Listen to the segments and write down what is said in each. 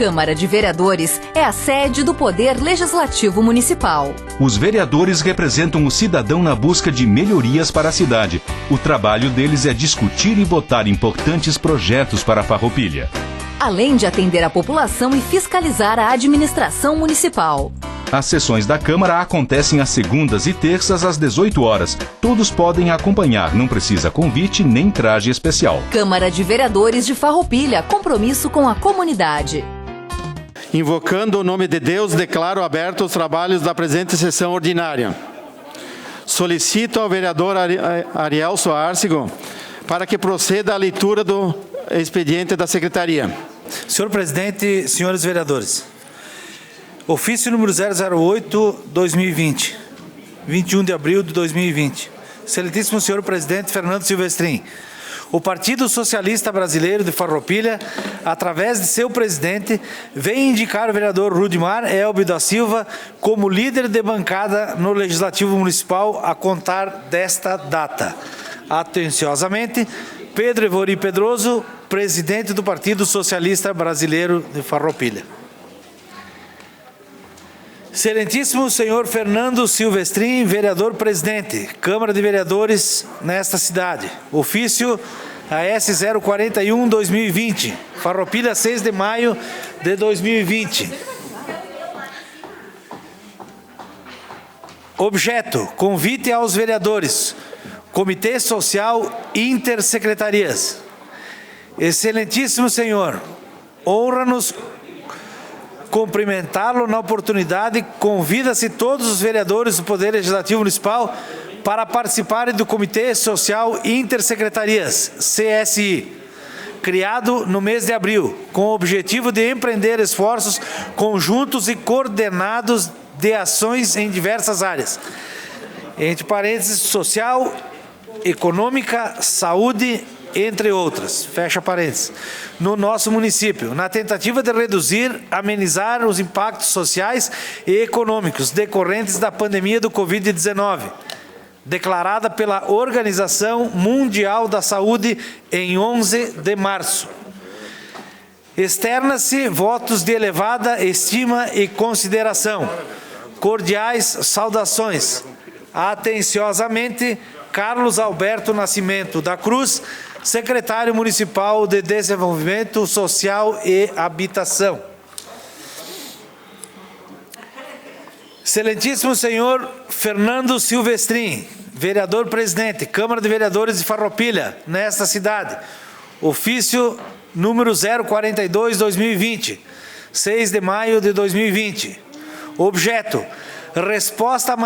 Câmara de Vereadores é a sede do Poder Legislativo Municipal. Os vereadores representam o cidadão na busca de melhorias para a cidade. O trabalho deles é discutir e votar importantes projetos para a Farroupilha, além de atender a população e fiscalizar a administração municipal. As sessões da Câmara acontecem às segundas e terças às 18 horas. Todos podem acompanhar, não precisa convite nem traje especial. Câmara de Vereadores de Farroupilha, compromisso com a comunidade. Invocando o nome de Deus, declaro abertos os trabalhos da presente sessão ordinária. Solicito ao vereador Ariel Soárcigo para que proceda a leitura do expediente da Secretaria. Senhor presidente, senhores vereadores. Ofício número 008-2020, 21 de abril de 2020. Excelentíssimo senhor presidente Fernando Silvestrin, o Partido Socialista Brasileiro de Farroupilha, através de seu presidente, vem indicar o vereador Rudimar Elbio da Silva como líder de bancada no Legislativo Municipal a contar desta data. Atenciosamente, Pedro Evori Pedroso, presidente do Partido Socialista Brasileiro de Farroupilha. Excelentíssimo senhor Fernando Silvestrin, vereador-presidente, Câmara de Vereadores nesta cidade. Ofício AS 041-2020, Farroupilha, 6 de maio de 2020. Objeto: convite aos vereadores, Comitê Social Intersecretarias. Excelentíssimo senhor, honra-nos cumprimentá-lo na oportunidade. Convida-se todos os vereadores do Poder Legislativo Municipal para participarem do Comitê Social Intersecretarias, CSI, criado no mês de abril, com o objetivo de empreender esforços conjuntos e coordenados de ações em diversas áreas, entre parênteses, social, econômica, saúde, entre outras, fecha parênteses, no nosso município, na tentativa de reduzir, amenizar os impactos sociais e econômicos decorrentes da pandemia do Covid-19, declarada pela Organização Mundial da Saúde em 11 de março. Externa-se votos de elevada estima e consideração. Cordiais saudações. Atenciosamente, Carlos Alberto Nascimento da Cruz, secretário municipal de Desenvolvimento Social e Habitação. Excelentíssimo senhor Fernando Silvestrin, vereador-presidente, Câmara de Vereadores de Farroupilha, nesta cidade. Ofício número 042-2020, 6 de maio de 2020. Objeto: resposta à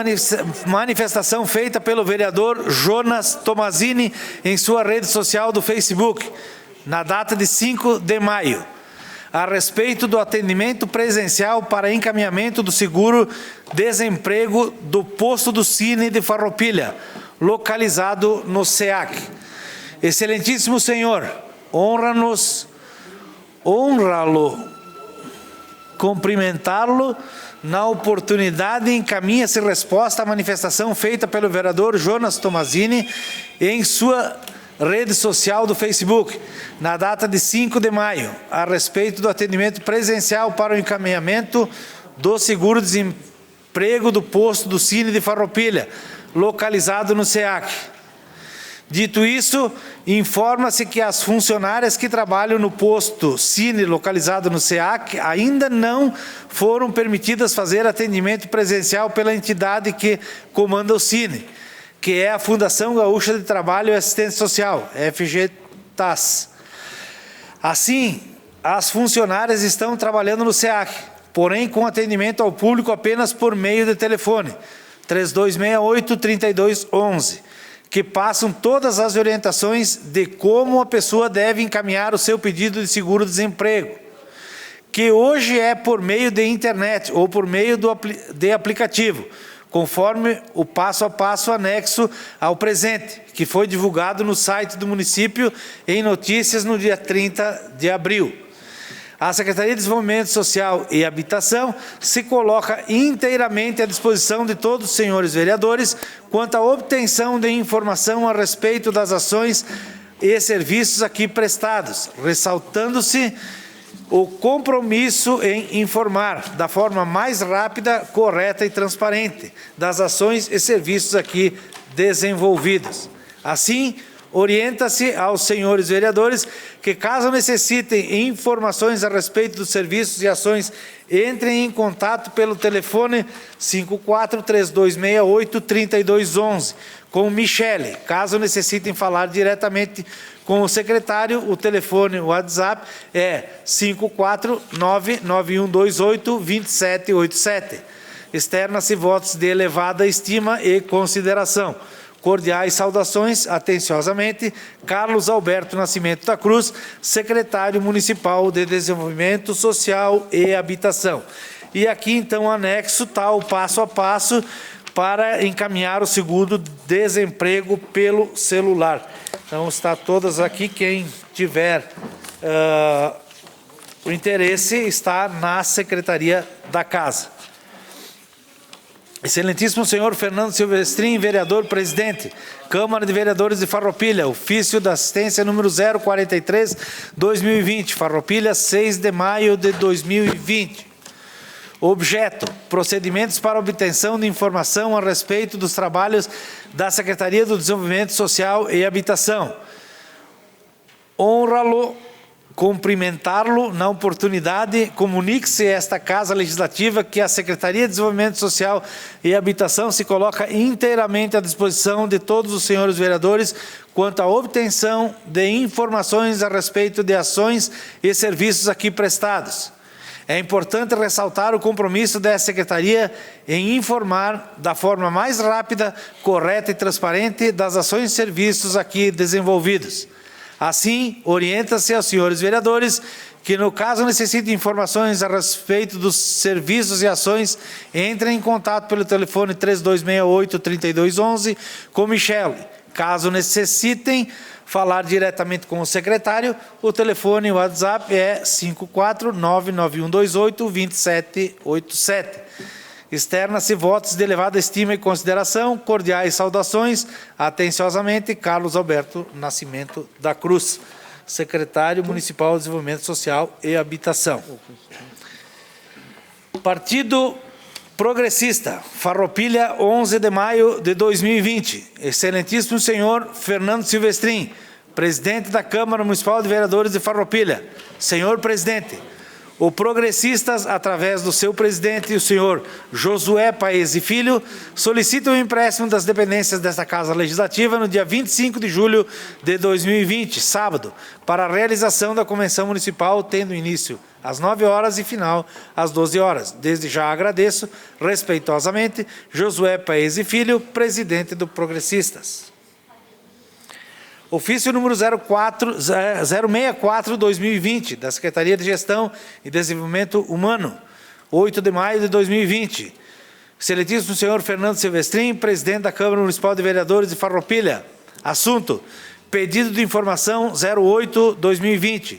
manifestação feita pelo vereador Jonas Tomazini em sua rede social do Facebook, na data de 5 de maio, a respeito do atendimento presencial para encaminhamento do seguro-desemprego do posto do Cine de Farroupilha, localizado no SEAC. Excelentíssimo senhor, honra-lo cumprimentá-lo na oportunidade. Encaminha-se resposta à manifestação feita pelo vereador Jonas Tomazini em sua rede social do Facebook, na data de 5 de maio, a respeito do atendimento presencial para o encaminhamento do seguro-desemprego do posto do Cine de Farroupilha, localizado no SEAC. Dito isso, informa-se que as funcionárias que trabalham no posto Cine localizado no SEAC ainda não foram permitidas fazer atendimento presencial pela entidade que comanda o Cine, que é a Fundação Gaúcha de Trabalho e Assistência Social, FGTAS. Assim, as funcionárias estão trabalhando no SEAC, porém com atendimento ao público apenas por meio de telefone, 3268-3211. Que passam todas as orientações de como a pessoa deve encaminhar o seu pedido de seguro-desemprego, que hoje é por meio de internet ou por meio de aplicativo, conforme o passo a passo anexo ao presente, que foi divulgado no site do município em notícias no dia 30 de abril. A Secretaria de Desenvolvimento Social e Habitação se coloca inteiramente à disposição de todos os senhores vereadores quanto à obtenção de informação a respeito das ações e serviços aqui prestados, ressaltando-se o compromisso em informar da forma mais rápida, correta e transparente das ações e serviços aqui desenvolvidos. Assim, orienta-se aos senhores vereadores que, caso necessitem informações a respeito dos serviços e ações, entrem em contato pelo telefone 54-3268-3211 com Michele. Caso necessitem falar diretamente com o secretário, o telefone, o WhatsApp é 549-9128-2787. Externa-se votos de elevada estima e consideração. Cordiais saudações, atenciosamente, Carlos Alberto Nascimento da Cruz, secretário municipal de Desenvolvimento Social e Habitação. E aqui, então, anexo está o passo a passo para encaminhar o segundo desemprego pelo celular. Então, está todas aqui, quem tiver o interesse está na Secretaria da Casa. Excelentíssimo senhor Fernando Silvestrin, vereador presidente, Câmara de Vereadores de Farroupilha, ofício da assistência número 043-2020, Farroupilha, 6 de maio de 2020. Objeto: procedimentos para obtenção de informação a respeito dos trabalhos da Secretaria do Desenvolvimento Social e Habitação. Honra-lo, cumprimentá-lo na oportunidade, comunique-se a esta Casa Legislativa que a Secretaria de Desenvolvimento Social e Habitação se coloca inteiramente à disposição de todos os senhores vereadores quanto à obtenção de informações a respeito de ações e serviços aqui prestados. É importante ressaltar o compromisso da Secretaria em informar da forma mais rápida, correta e transparente das ações e serviços aqui desenvolvidos. Assim, orienta-se aos senhores vereadores que, no caso necessitem informações a respeito dos serviços e ações, entrem em contato pelo telefone 3268-3211 com Michele. Caso necessitem falar diretamente com o secretário, o telefone e o WhatsApp é 549-9128-2787. Externa-se votos de elevada estima e consideração, cordiais saudações, atenciosamente, Carlos Alberto Nascimento da Cruz, secretário municipal de Desenvolvimento Social e Habitação. Partido Progressista, Farroupilha, 11 de maio de 2020. Excelentíssimo senhor Fernando Silvestrin, presidente da Câmara Municipal de Vereadores de Farroupilha. Senhor presidente, o Progressistas, através do seu presidente, o senhor Josué Paes e Filho, solicitam o empréstimo das dependências desta Casa Legislativa no dia 25 de julho de 2020, sábado, para a realização da Convenção Municipal, tendo início às 9 horas e final às 12 horas. Desde já agradeço, respeitosamente, Josué Paes e Filho, presidente do Progressistas. Ofício número 064-2020, da Secretaria de Gestão e Desenvolvimento Humano, 8 de maio de 2020. Excelentíssimo senhor Fernando Silvestrin, presidente da Câmara Municipal de Vereadores de Farroupilha. Assunto: pedido de informação 08-2020.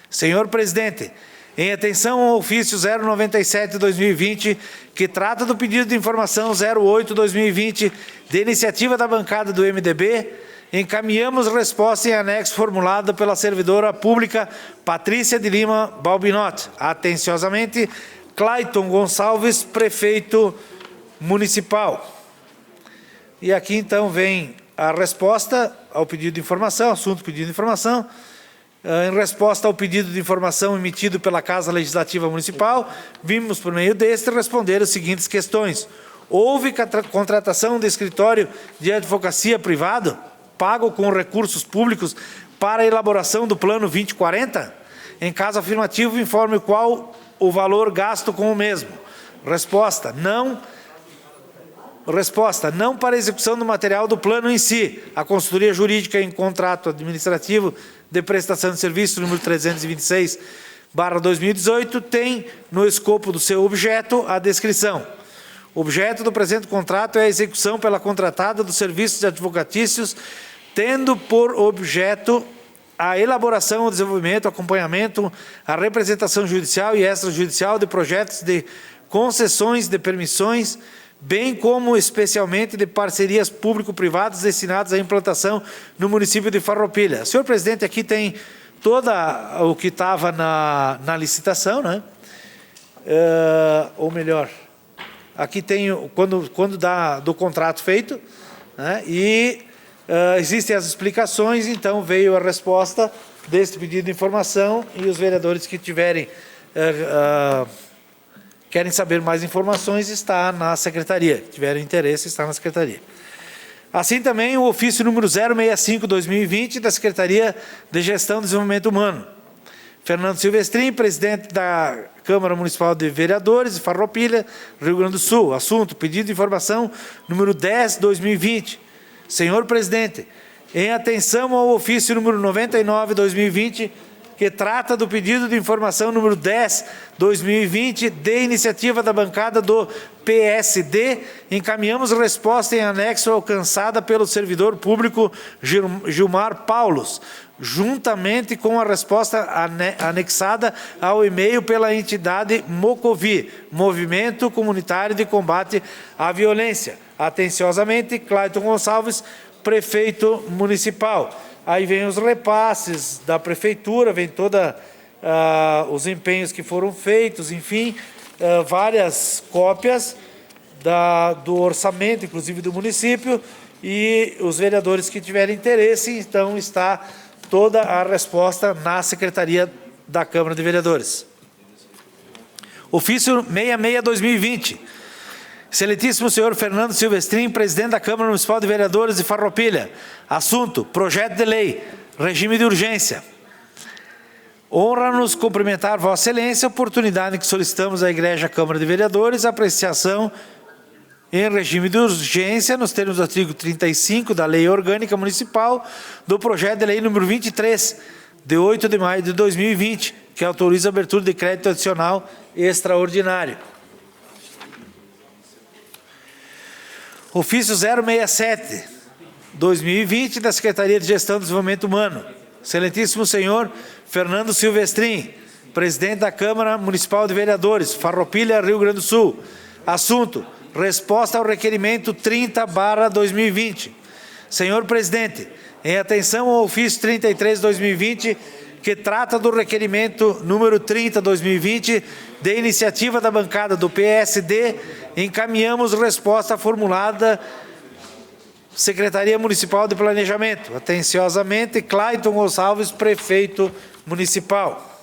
Senhor presidente, em atenção ao ofício 097-2020, que trata do pedido de informação 08-2020, de iniciativa da bancada do MDB, encaminhamos resposta em anexo formulada pela servidora pública Patrícia de Lima Balbinotti. Atenciosamente, Clayton Gonçalves, prefeito municipal. E aqui então vem a resposta ao pedido de informação, assunto pedido de informação. Em resposta ao pedido de informação emitido pela Casa Legislativa Municipal, vimos por meio deste responder as seguintes questões. Houve contratação de escritório de advocacia privado, pago com recursos públicos para a elaboração do Plano 2040? Em caso afirmativo, informe qual o valor gasto com o mesmo. Resposta: não. Resposta: não para a execução do material do plano em si. A consultoria jurídica em contrato administrativo de prestação de serviço número 326/2018 tem no escopo do seu objeto a descrição. O objeto do presente contrato é a execução pela contratada dos serviços advocatícios, tendo por objeto a elaboração, o desenvolvimento, o acompanhamento, a representação judicial e extrajudicial de projetos de concessões de permissões, bem como especialmente de parcerias público-privadas destinadas à implantação no município de Farroupilha. Senhor presidente, aqui tem toda o que estava na licitação, né? Ou melhor, aqui tem quando dá do contrato feito, né? E existem as explicações, então veio a resposta deste pedido de informação e os vereadores que tiverem querem saber mais informações está na secretaria, tiverem interesse está na secretaria. Assim também o ofício número 065/2020 da Secretaria de Gestão e Desenvolvimento Humano. Fernando Silvestrin, presidente da Câmara Municipal de Vereadores de Farroupilha, Rio Grande do Sul. Assunto: pedido de informação número 10/2020. Senhor presidente, em atenção ao ofício número 99/2020, que trata do pedido de informação número 10/2020, de iniciativa da bancada do PSD, encaminhamos resposta em anexo alcançada pelo servidor público Gilmar Paulos, juntamente com a resposta anexada ao e-mail pela entidade Mocovi, Movimento Comunitário de Combate à Violência. Atenciosamente, Clayton Gonçalves, prefeito municipal. Aí vem os repasses da prefeitura, vem toda os empenhos que foram feitos, enfim, várias cópias do orçamento, inclusive do município, e os vereadores que tiverem interesse, então está toda a resposta na Secretaria da Câmara de Vereadores. Ofício 66/2020. Excelentíssimo senhor Fernando Silvestrin, presidente da Câmara Municipal de Vereadores de Farroupilha. Assunto: projeto de lei, regime de urgência. Honra-nos cumprimentar Vossa Excelência, oportunidade que solicitamos à Igreja Câmara de Vereadores, apreciação em regime de urgência, nos termos do artigo 35 da Lei Orgânica Municipal, do projeto de lei número 23, de 8 de maio de 2020, que autoriza a abertura de crédito adicional extraordinário. Ofício 067/2020 da Secretaria de Gestão e Desenvolvimento Humano. Excelentíssimo senhor Fernando Silvestrin, presidente da Câmara Municipal de Vereadores, Farroupilha, Rio Grande do Sul. Assunto: resposta ao requerimento 30/2020. Senhor presidente, em atenção ao ofício 33/2020, que trata do requerimento número 30/2020, de iniciativa da bancada do PSD, encaminhamos resposta formulada Secretaria Municipal de Planejamento. Atenciosamente, Clayton Gonçalves, prefeito municipal.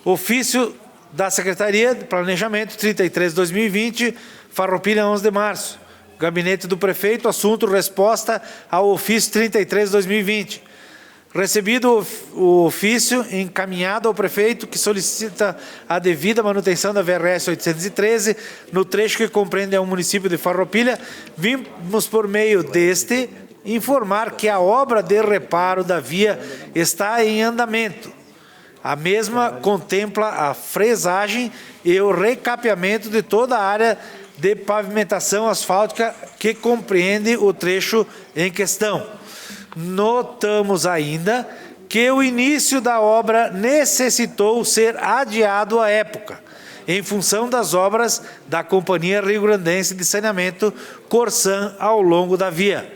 Ofício da Secretaria de Planejamento 33/2020, Farroupilha, 11 de março. Gabinete do Prefeito, assunto: resposta ao ofício 33/2020. Recebido o ofício, encaminhado ao prefeito, que solicita a devida manutenção da VRS 813, no trecho que compreende o município de Farroupilha, vimos por meio deste informar que a obra de reparo da via está em andamento. A mesma contempla a fresagem e o recapeamento de toda a área de pavimentação asfáltica que compreende o trecho em questão. Notamos ainda que o início da obra necessitou ser adiado à época, em função das obras da Companhia Rio Grandense de Saneamento, Corsan, ao longo da via.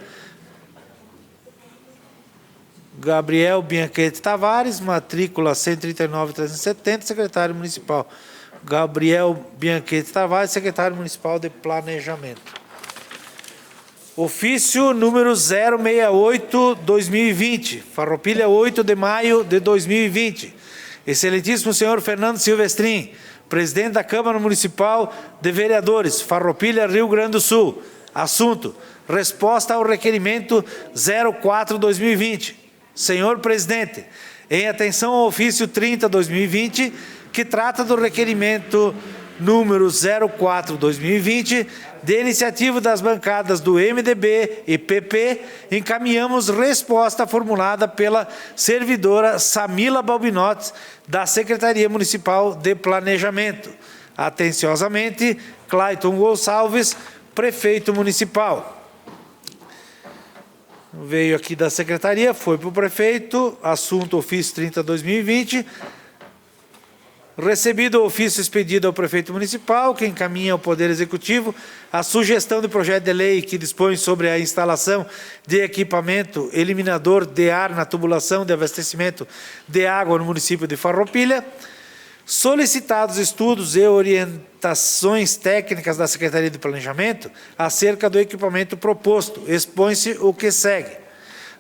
Gabriel Bianchetti Tavares, matrícula 139.370, secretário municipal. Gabriel Bianchetti Tavares, secretário municipal de Planejamento. Ofício número 068/2020, Farroupilha, 8 de maio de 2020. Excelentíssimo senhor Fernando Silvestrin, presidente da Câmara Municipal de Vereadores, Farroupilha, Rio Grande do Sul. Assunto: resposta ao requerimento 04/2020. Senhor presidente, em atenção ao ofício 30/2020, que trata do requerimento número 04/2020, de iniciativa das bancadas do MDB e PP, encaminhamos resposta formulada pela servidora Samila Balbinotti, da Secretaria Municipal de Planejamento. Atenciosamente, Clayton Gonçalves, prefeito municipal. Veio aqui da Secretaria, foi para o prefeito, assunto ofício 30/2020, Recebido o ofício expedido ao prefeito municipal, que encaminha ao Poder Executivo a sugestão de projeto de lei que dispõe sobre a instalação de equipamento eliminador de ar na tubulação de abastecimento de água no município de Farroupilha, solicitados estudos e orientações técnicas da Secretaria de Planejamento acerca do equipamento proposto, expõe-se o que segue.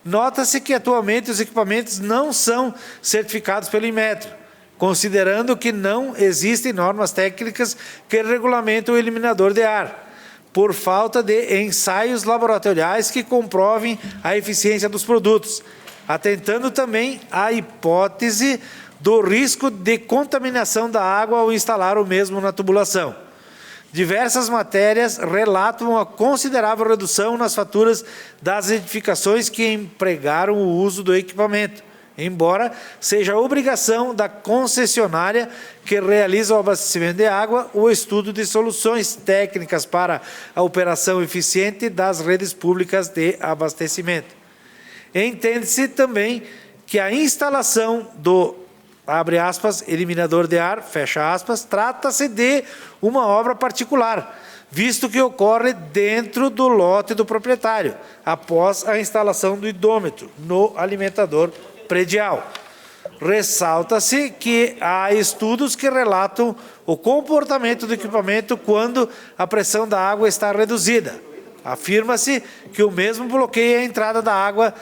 Nota-se que atualmente os equipamentos não são certificados pelo Inmetro, considerando que não existem normas técnicas que regulamentam o eliminador de ar, por falta de ensaios laboratoriais que comprovem a eficiência dos produtos, atentando também à hipótese do risco de contaminação da água ao instalar o mesmo na tubulação. Diversas matérias relatam a considerável redução nas faturas das edificações que empregaram o uso do equipamento, embora seja obrigação da concessionária que realiza o abastecimento de água o estudo de soluções técnicas para a operação eficiente das redes públicas de abastecimento. Entende-se também que a instalação do, abre aspas, eliminador de ar, fecha aspas, trata-se de uma obra particular, visto que ocorre dentro do lote do proprietário, após a instalação do hidrômetro no alimentador predial. Ressalta-se que há estudos que relatam o comportamento do equipamento quando a pressão da água está reduzida. Afirma-se que o mesmo bloqueia a entrada da água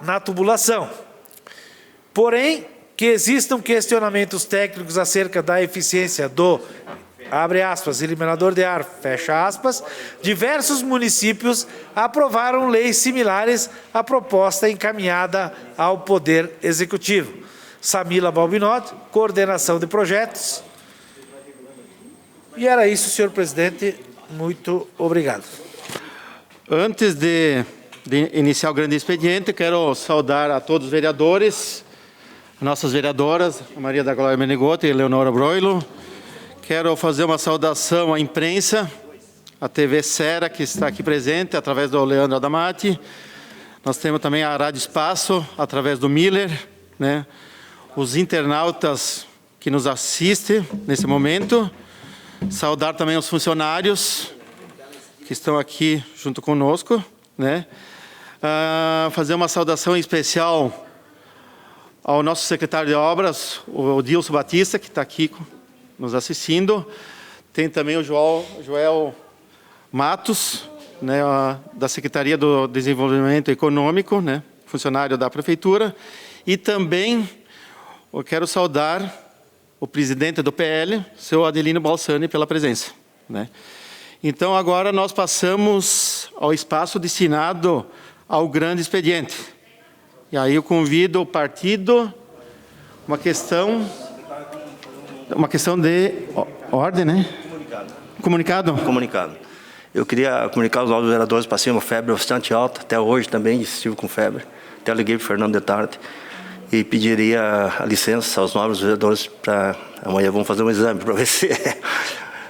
na tubulação. Porém, que existam questionamentos técnicos acerca da eficiência do, abre aspas, eliminador de ar, fecha aspas, diversos municípios aprovaram leis similares à proposta encaminhada ao Poder Executivo. Samila Balbinotto, coordenação de projetos. E era isso, senhor presidente. Muito obrigado. Antes de iniciar o grande expediente, quero saudar a todos os vereadores, nossas vereadoras, a Maria da Glória Menegotti e Leonora Broilo. Quero fazer uma saudação à imprensa, à TV Sera, que está aqui presente, através do Leandro Adamati. Nós temos também a Rádio Espaço, através do Miller, né? Os internautas que nos assistem nesse momento. Saudar também os funcionários que estão aqui junto conosco, né? Fazer uma saudação especial ao nosso secretário de obras, o Dilson Batista, que está aqui nos assistindo. Tem também o Joel Matos, né, da Secretaria do Desenvolvimento Econômico, né, funcionário da Prefeitura. E também eu quero saudar o presidente do PL, seu Adelino Balsani, pela presença, né. Então, agora nós passamos ao espaço destinado ao grande expediente. E aí eu convido o partido, uma questão de ordem, né? Comunicado. Eu queria comunicar aos novos vereadores, passei uma febre bastante alta, até hoje também estive com febre. Até liguei para o Fernando de tarde e pediria a licença aos novos vereadores para amanhã vamos fazer um exame para ver se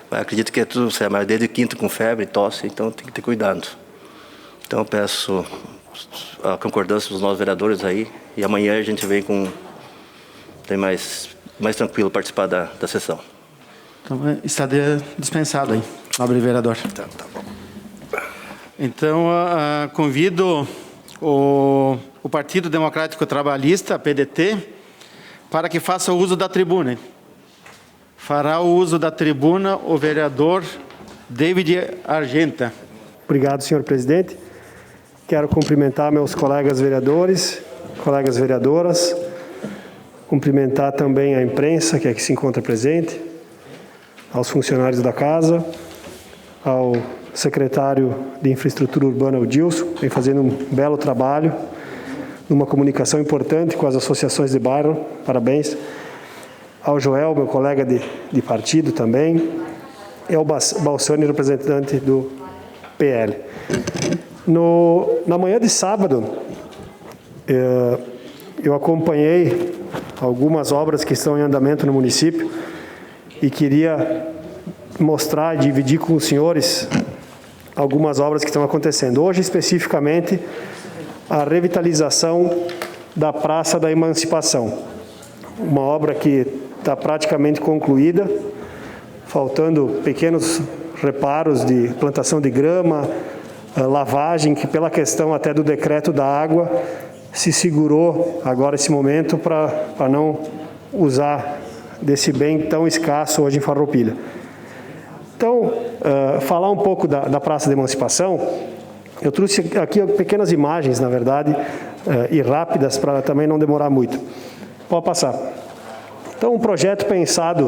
mas acredito que é tudo, mas desde quinta com febre e tosse, então tem que ter cuidado. Então eu peço a concordância dos novos vereadores aí e amanhã a gente vem com mais tranquilo participar da sessão. Então está dispensado aí, nobre vereador. Tá bom. Então convido o Partido Democrático Trabalhista, PDT, para que faça o uso da tribuna. Fará o uso da tribuna o vereador David Argenta. Obrigado, senhor presidente. Quero cumprimentar meus colegas vereadores, colegas vereadoras, cumprimentar também a imprensa que aqui se encontra presente, aos funcionários da casa, ao secretário de Infraestrutura Urbana, o Dilson, que vem fazendo um belo trabalho, numa comunicação importante com as associações de bairro, parabéns. Ao Joel, meu colega de partido também, e ao Balsani, representante do PL. Na manhã de sábado, eu acompanhei algumas obras que estão em andamento no município e queria mostrar e dividir com os senhores algumas obras que estão acontecendo. Hoje, especificamente, a revitalização da Praça da Emancipação. Uma obra que está praticamente concluída, faltando pequenos reparos de plantação de grama, lavagem, que pela questão até do decreto da água, se segurou agora esse momento para não usar desse bem tão escasso hoje em Farroupilha. Então, falar um pouco da Praça da Emancipação, eu trouxe aqui pequenas imagens, na verdade, e rápidas, para também não demorar muito. Pode passar. Então, um projeto pensado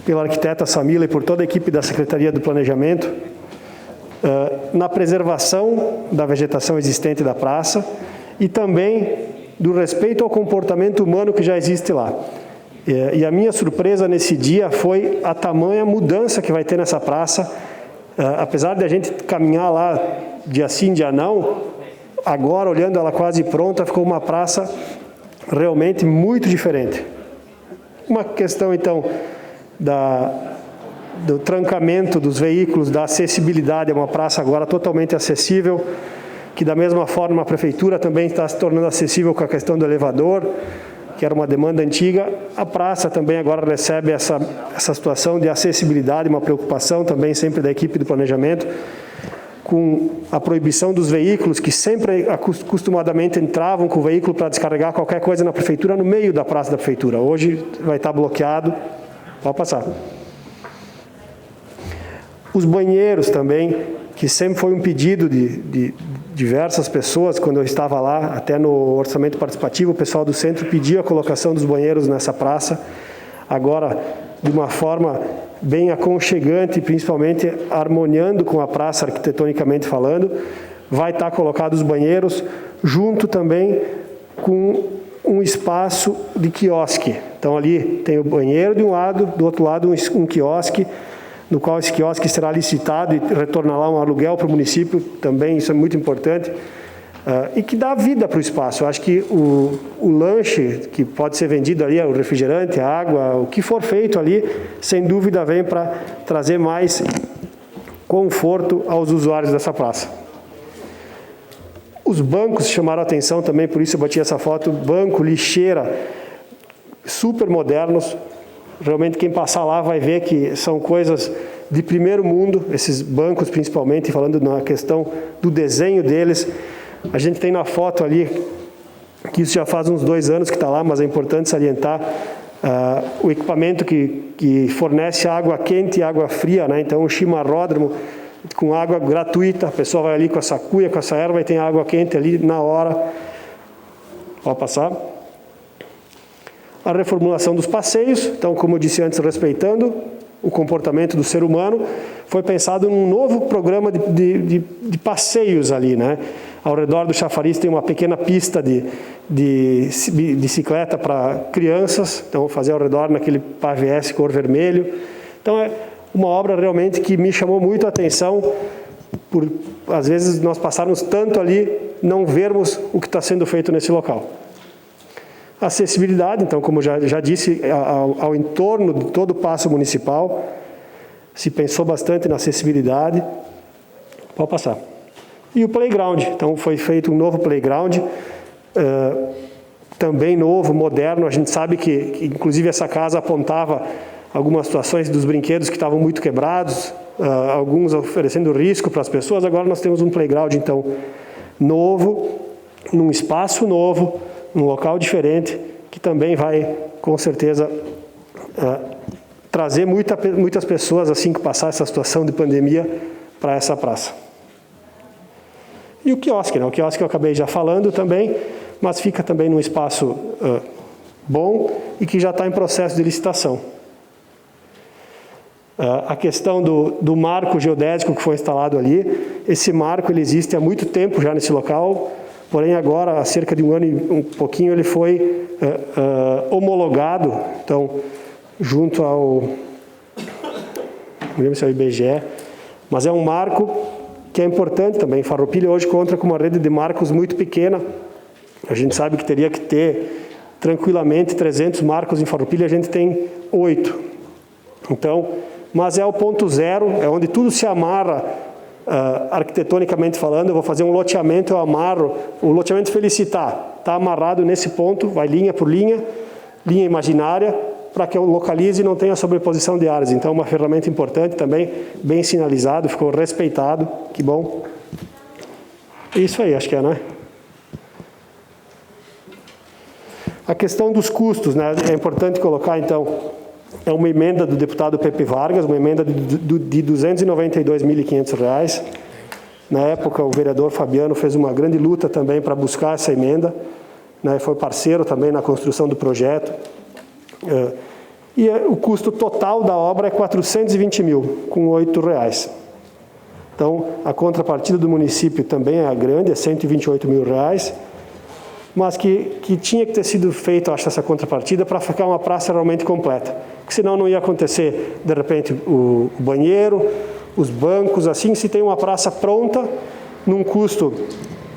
pela arquiteta Samila e por toda a equipe da Secretaria do Planejamento, na preservação da vegetação existente da praça e também do respeito ao comportamento humano que já existe lá. E a minha surpresa nesse dia foi a tamanha mudança que vai ter nessa praça. Apesar de a gente caminhar lá dia sim, dia não, agora olhando ela quase pronta, ficou uma praça realmente muito diferente. Uma questão então do trancamento dos veículos, da acessibilidade, é uma praça agora totalmente acessível, que da mesma forma a prefeitura também está se tornando acessível com a questão do elevador, que era uma demanda antiga. A praça também agora recebe essa situação de acessibilidade, uma preocupação também sempre da equipe do planejamento, com a proibição dos veículos, que sempre acostumadamente entravam com o veículo para descarregar qualquer coisa na prefeitura, no meio da praça da prefeitura. Hoje vai estar bloqueado. Pode passar. Os banheiros também, que sempre foi um pedido de diversas pessoas, quando eu estava lá, até no orçamento participativo, o pessoal do centro pedia a colocação dos banheiros nessa praça, agora de uma forma bem aconchegante, principalmente harmoniando com a praça arquitetonicamente falando, vai estar colocados os banheiros, junto também com um espaço de quiosque. Então ali tem o banheiro de um lado, do outro lado um quiosque, no qual esse quiosque será licitado e retornará lá um aluguel para o município, também isso é muito importante, e que dá vida para o espaço. Eu acho que o lanche que pode ser vendido ali, o refrigerante, a água, o que for feito ali, sem dúvida vem para trazer mais conforto aos usuários dessa praça. Os bancos chamaram a atenção também, por isso eu bati essa foto, banco, lixeira, super modernos. Realmente quem passar lá vai ver que são coisas de primeiro mundo, esses bancos principalmente, falando na questão do desenho deles. A gente tem na foto ali, que isso já faz uns 2 anos que está lá, mas é importante salientar, o equipamento que fornece água quente e água fria, né? Então um chimarródromo com água gratuita, a pessoa vai ali com essa cuia, com essa erva e tem água quente ali na hora. Pode passar. A reformulação dos passeios, então, como eu disse antes, respeitando o comportamento do ser humano, foi pensado num novo programa de passeios ali, né? Ao redor do chafariz tem uma pequena pista de bicicleta para crianças, então fazer ao redor naquele pavés cor vermelho. Então é uma obra realmente que me chamou muito a atenção, por às vezes nós passarmos tanto ali, não vermos o que está sendo feito nesse local. Acessibilidade, então, como já disse, ao entorno de todo o Paço Municipal, se pensou bastante na acessibilidade. Pode passar. E o playground, então foi feito um novo playground, também novo, moderno. A gente sabe que inclusive essa casa apontava algumas situações dos brinquedos que estavam muito quebrados, alguns oferecendo risco para as pessoas. Agora nós temos um playground, então, novo, num espaço novo, num local diferente, que também vai, com certeza, trazer muitas pessoas, assim que passar essa situação de pandemia, para essa praça. E o quiosque, né? O quiosque eu acabei já falando também, mas fica também num espaço bom e que já está em processo de licitação. A questão do marco geodésico que foi instalado ali, esse marco ele existe há muito tempo já nesse local, porém agora, há cerca de 1 ano e um pouquinho, ele foi homologado, então, junto ao, não lembro se é o IBGE, mas é um marco que é importante também. Farroupilha hoje conta com uma rede de marcos muito pequena. A gente sabe que teria que ter tranquilamente 300 marcos em Farroupilha, a gente tem 8. Então, mas é o ponto zero, é onde tudo se amarra. Arquitetonicamente falando, eu vou fazer um loteamento, eu amarro, o loteamento Felicitar, está amarrado nesse ponto, vai linha por linha, linha imaginária, para que eu localize e não tenha sobreposição de áreas. Então, uma ferramenta importante também, bem sinalizado, ficou respeitado, que bom. Isso aí, acho que é, né? A questão dos custos, né? É importante colocar, então, é uma emenda do deputado Pepe Vargas, uma emenda de R$ 292.500. Na época, o vereador Fabiano fez uma grande luta também para buscar essa emenda, né? Foi parceiro também na construção do projeto. E o custo total da obra é 420 mil, com R$ 8. Então, a contrapartida do município também é grande, é R$ 128 mil, mas que tinha que ter sido feita, acho, essa contrapartida para ficar uma praça realmente completa. Porque senão não ia acontecer, de repente, o banheiro, os bancos, assim, se tem uma praça pronta, num custo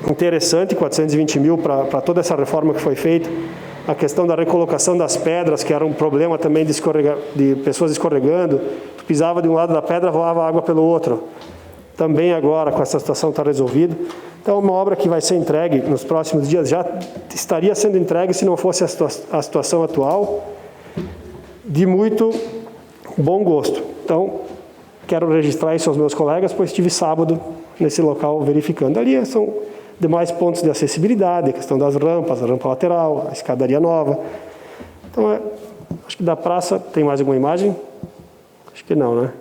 interessante, 420 mil para toda essa reforma que foi feita, a questão da recolocação das pedras, que era um problema também de pessoas escorregando, tu pisava de um lado da pedra, rolava água pelo outro. Também agora, com essa situação, está resolvido. Então, é uma obra que vai ser entregue nos próximos dias, já estaria sendo entregue se não fosse a situação atual, de muito bom gosto. Então, quero registrar isso aos meus colegas, pois estive sábado nesse local verificando. Ali são demais pontos de acessibilidade, a questão das rampas, a rampa lateral, a escadaria nova. Então, acho que da praça, tem mais alguma imagem? Acho que não, né?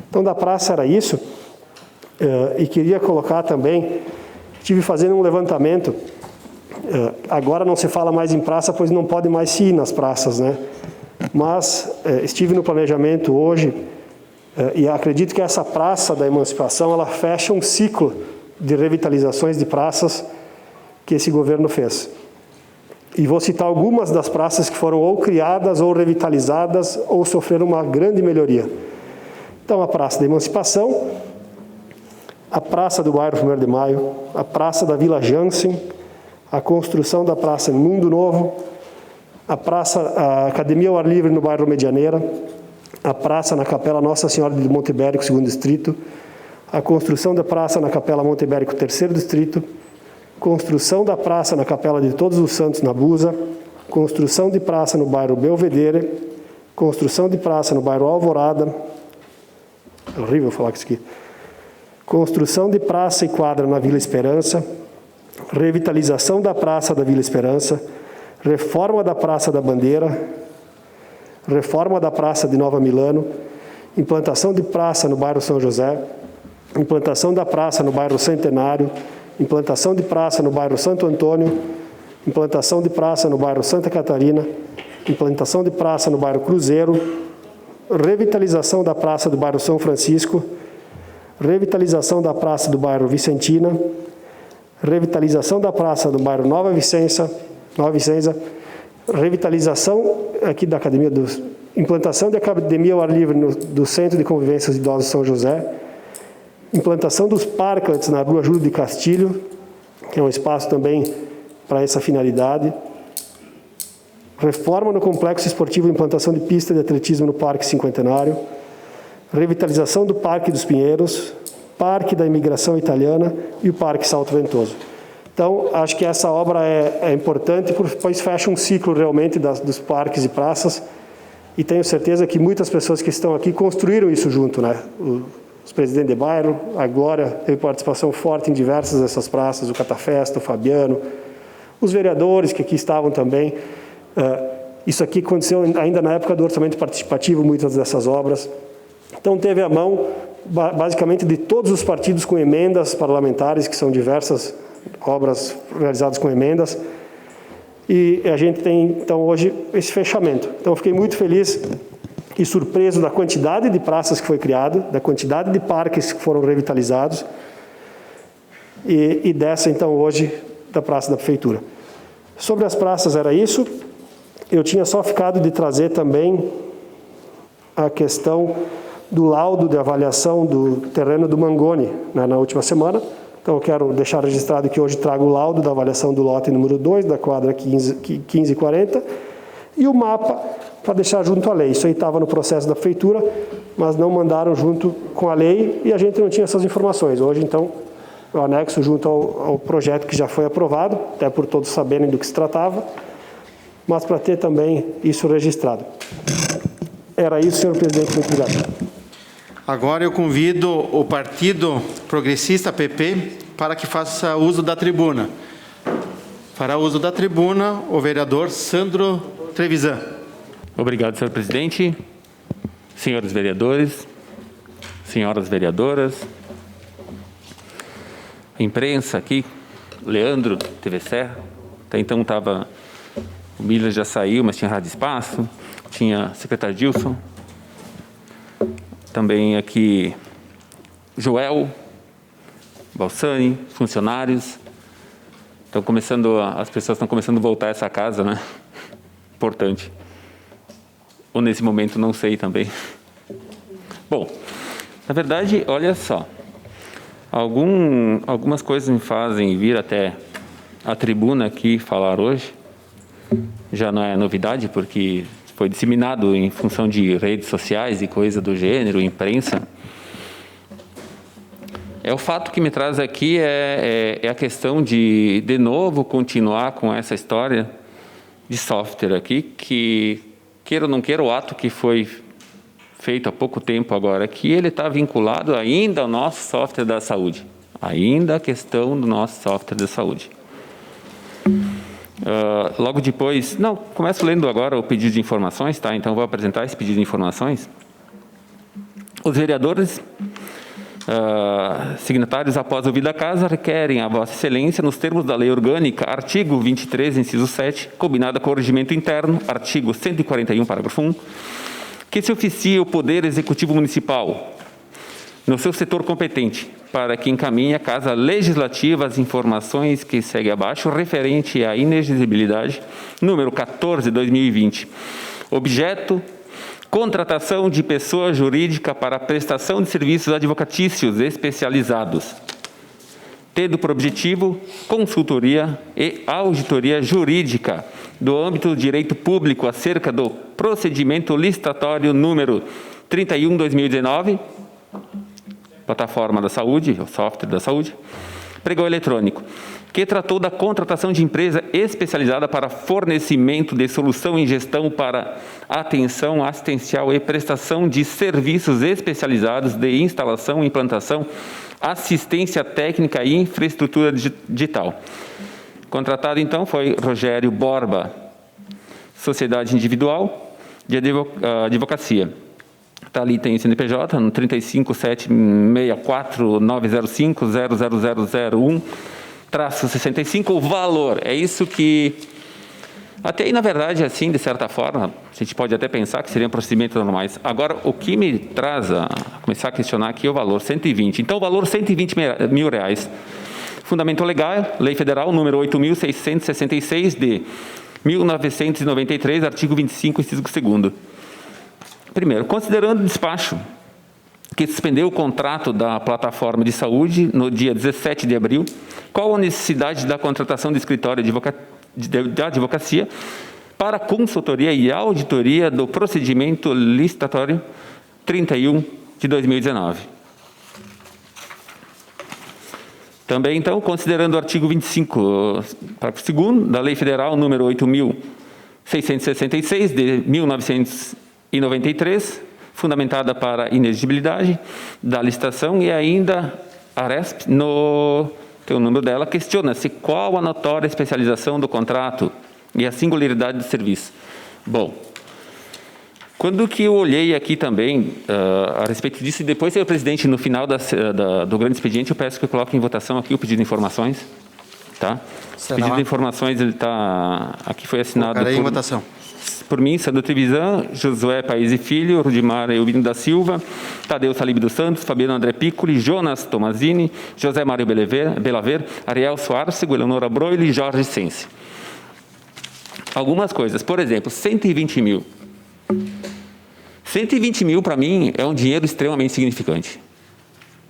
Então, da praça era isso. E queria colocar também, estive fazendo um levantamento, agora não se fala mais em praça, pois não pode mais se ir nas praças, né? Mas estive no planejamento hoje, e acredito que essa praça da Emancipação, ela fecha um ciclo de revitalizações de praças que esse governo fez. E vou citar algumas das praças que foram ou criadas, ou revitalizadas, ou sofreram uma grande melhoria. Então, a Praça da Emancipação, a Praça do Bairro 1º de Maio, a Praça da Vila Jansen, a construção da Praça Mundo Novo, a Academia ao Ar Livre no bairro Medianeira, a Praça na Capela Nossa Senhora de Monte Ibérico, 2º Distrito, a construção da Praça na Capela Monte Ibérico, 3º Distrito, construção da Praça na Capela de Todos os Santos, na Busa, construção de praça no bairro Belvedere, construção de praça no bairro Alvorada, é horrível falar isso aqui, construção de praça e quadra na Vila Esperança, revitalização da Praça da Vila Esperança, reforma da Praça da Bandeira, reforma da Praça de Nova Milano, implantação de praça no bairro São José, implantação da praça no bairro Centenário, implantação de praça no bairro Santo Antônio, implantação de praça no bairro Santa Catarina, implantação de praça no bairro Cruzeiro, revitalização da praça do bairro São Francisco, revitalização da praça do bairro Vicentina, revitalização da praça do bairro Nova Vicença, revitalização aqui da academia, implantação de academia ao ar livre do Centro de Convivência de Idosos São José, implantação dos parklets na Rua Júlio de Castilho, que é um espaço também para essa finalidade, reforma no complexo esportivo e implantação de pista de atletismo no Parque Cinquentenário, revitalização do Parque dos Pinheiros, Parque da Imigração Italiana e o Parque Salto Ventoso. Então, acho que essa obra é importante, pois fecha um ciclo realmente dos parques e praças, e tenho certeza que muitas pessoas que estão aqui construíram isso junto, né? Os presidentes de bairro, a Glória teve participação forte em diversas dessas praças, o Catafesta, o Fabiano, os vereadores que aqui estavam também. Isso aqui aconteceu ainda na época do orçamento participativo, muitas dessas obras. Então, teve a mão, basicamente, de todos os partidos com emendas parlamentares, que são diversas obras realizadas com emendas, e a gente tem, então, hoje, esse fechamento. Então, eu fiquei muito feliz e surpreso da quantidade de praças que foi criada, da quantidade de parques que foram revitalizados, e dessa, então, hoje, da Praça da Prefeitura. Sobre as praças, era isso. Eu tinha só ficado de trazer também a questão do laudo de avaliação do terreno do Mangoni, né, na última semana. Então, eu quero deixar registrado que hoje trago o laudo da avaliação do lote número 2, da quadra 1540, e o mapa para deixar junto à lei. Isso aí estava no processo da prefeitura, mas não mandaram junto com a lei e a gente não tinha essas informações. Hoje, então, eu anexo junto ao projeto que já foi aprovado, até por todos saberem do que se tratava, mas para ter também isso registrado. Era isso, senhor presidente. Muito obrigado. Agora eu convido o Partido Progressista, PP, para que faça uso da tribuna. Fará uso da tribuna o vereador Sandro Trevisan. Obrigado, senhor presidente. Senhores vereadores, senhoras vereadoras, imprensa aqui, Leandro, TV Serra. Até então estava, o Miller já saiu, mas tinha Rádio Espaço, tinha secretário Dilson. Também aqui Joel, Balsani, funcionários. As pessoas estão começando a voltar a essa casa, né? Importante. Ou nesse momento, não sei também. Bom, na verdade, olha só. Algumas coisas me fazem vir até a tribuna aqui falar hoje. Já não é novidade, porque foi disseminado em função de redes sociais e coisa do gênero, imprensa. O fato que me traz aqui é a questão de novo, continuar com essa história de software aqui, que, queira ou não queira, o ato que foi feito há pouco tempo agora, que ele está vinculado ainda ao nosso software da saúde. Ainda a questão do nosso software da saúde. Logo depois... Não, começo lendo agora o pedido de informações, tá? Então, vou apresentar esse pedido de informações. Os vereadores... signatários, após ouvida a casa, requerem a Vossa Excelência, nos termos da Lei Orgânica, artigo 23, inciso 7, combinada com o regimento interno, artigo 141, parágrafo 1, que se oficie o Poder Executivo Municipal, no seu setor competente, para que encaminhe à Casa Legislativa as informações que segue abaixo, referente à inexigibilidade, número 14/2020. Objeto: contratação de pessoa jurídica para prestação de serviços advocatícios especializados, tendo por objetivo consultoria e auditoria jurídica do âmbito do direito público acerca do procedimento licitatório número 31/2019, plataforma da saúde, o software da saúde, pregão eletrônico, que tratou da contratação de empresa especializada para fornecimento de solução em gestão para atenção assistencial e prestação de serviços especializados de instalação, implantação, assistência técnica e infraestrutura digital. Contratado, então, foi Rogério Borba, Sociedade Individual de Advocacia. Está ali, tem o CNPJ, no 35764090050001-65, o valor. É isso que... Até aí, na verdade, assim, de certa forma, a gente pode até pensar que seriam procedimentos normais. Agora, o que me traz a começar a questionar aqui é o valor 120. Então, o valor 120 mil reais. Fundamento legal, Lei Federal, número 8.666, de 1993, artigo 25, inciso 2º. Primeiro, considerando o despacho que suspendeu o contrato da plataforma de saúde no dia 17 de abril, qual a necessidade da contratação de escritório de advocacia para consultoria e auditoria do procedimento licitatório 31/2019? Também, então, considerando o artigo 25, parágrafo 2º, da Lei Federal número 8.666, de 1993, fundamentada para inexigibilidade da licitação, e ainda a RESP, tem o número dela, questiona-se qual a notória especialização do contrato e a singularidade do serviço. Bom, quando que eu olhei aqui também a respeito disso, e depois, senhor presidente, no final do grande expediente, eu peço que eu coloque em votação aqui o pedido de informações. Tá? O pedido de informações, ele está... Aqui foi assinado em votação. Por mim, Sandro Trevisan, Josué Paes e Filho, Rudimar Eubino da Silva, Tadeu Salib dos Santos, Fabiano André Piccoli, Jonas Tomazini, José Mário Belaver, Ariel Soárcego, Eleonora Broile e Jorge Sense. Algumas coisas, por exemplo, 120 mil. 120 mil, para mim, é um dinheiro extremamente significante.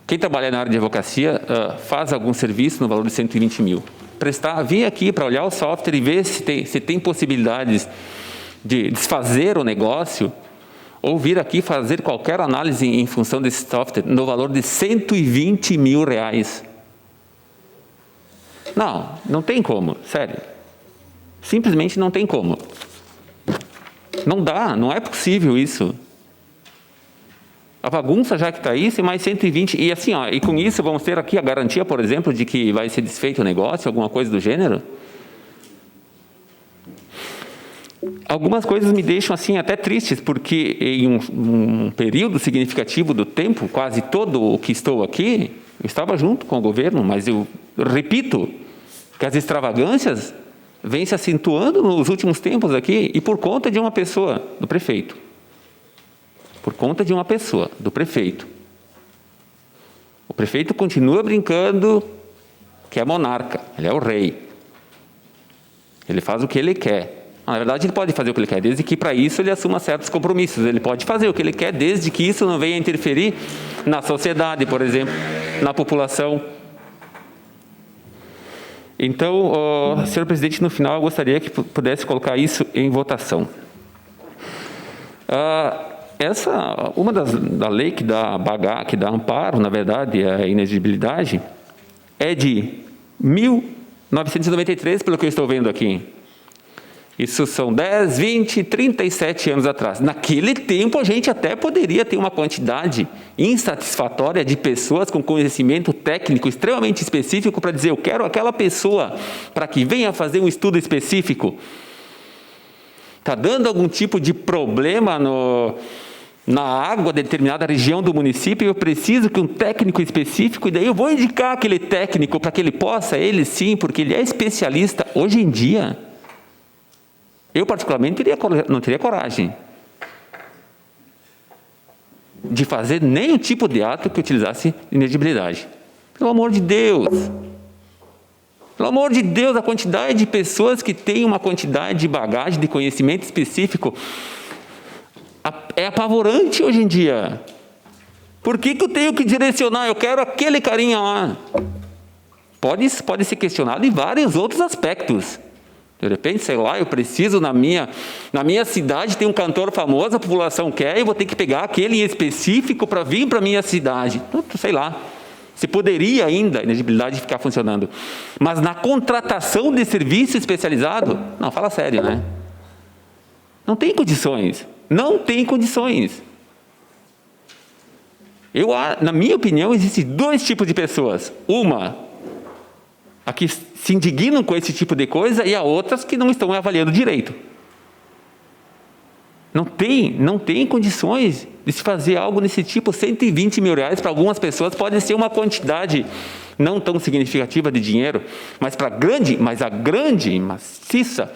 Quem trabalha na área de advocacia faz algum serviço no valor de 120 mil. Vir aqui para olhar o software e ver se tem possibilidades de desfazer o negócio, ou vir aqui fazer qualquer análise em função desse software no valor de 120 mil reais. Não tem como, sério. Simplesmente não tem como. Não dá, não é possível isso. A bagunça já que está aí, mais 120. E assim, ó, e com isso vamos ter aqui a garantia, por exemplo, de que vai ser desfeito o negócio, alguma coisa do gênero? Algumas coisas me deixam assim até tristes, porque em um período significativo do tempo, quase todo o que estou aqui, eu estava junto com o governo, mas eu repito que as extravagâncias vêm se acentuando nos últimos tempos aqui, e por conta de uma pessoa, do prefeito. Por conta de uma pessoa, do prefeito. O prefeito continua brincando que é monarca, ele é o rei. Ele faz o que ele quer. Na verdade, ele pode fazer o que ele quer, desde que para isso ele assuma certos compromissos. Ele pode fazer o que ele quer, desde que isso não venha interferir na sociedade, por exemplo, na população. Então, senhor presidente, no final eu gostaria que pudesse colocar isso em votação. Uma da lei que dá amparo, na verdade, a inexigibilidade, é de 1993, pelo que eu estou vendo aqui. Isso são 10, 20, 37 anos atrás. Naquele tempo, a gente até poderia ter uma quantidade insatisfatória de pessoas com conhecimento técnico extremamente específico para dizer, eu quero aquela pessoa para que venha fazer um estudo específico. Está dando algum tipo de problema na água de determinada região do município, eu preciso que um técnico específico, e daí eu vou indicar aquele técnico para que ele possa, ele sim, porque ele é especialista. Hoje em dia, eu particularmente não teria coragem de fazer nenhum tipo de ato que utilizasse inexigibilidade. Pelo amor de Deus! Pelo amor de Deus, a quantidade de pessoas que têm uma quantidade de bagagem, de conhecimento específico, é apavorante hoje em dia. Por que eu tenho que direcionar? Eu quero aquele carinha lá. Pode ser questionado em vários outros aspectos. De repente, sei lá, eu preciso na minha cidade tem um cantor famoso, a população quer, eu vou ter que pegar aquele em específico para vir para a minha cidade. Sei lá. Se poderia ainda a inexigibilidade ficar funcionando. Mas na contratação de serviço especializado, não, fala sério, né? Não tem condições. Não tem condições. Na minha opinião, existem dois tipos de pessoas. Uma, a que se indignam com esse tipo de coisa, e a outras que não estão avaliando direito. Não tem condições de se fazer algo nesse tipo. 120 mil reais para algumas pessoas pode ser uma quantidade não tão significativa de dinheiro, mas a grande, maciça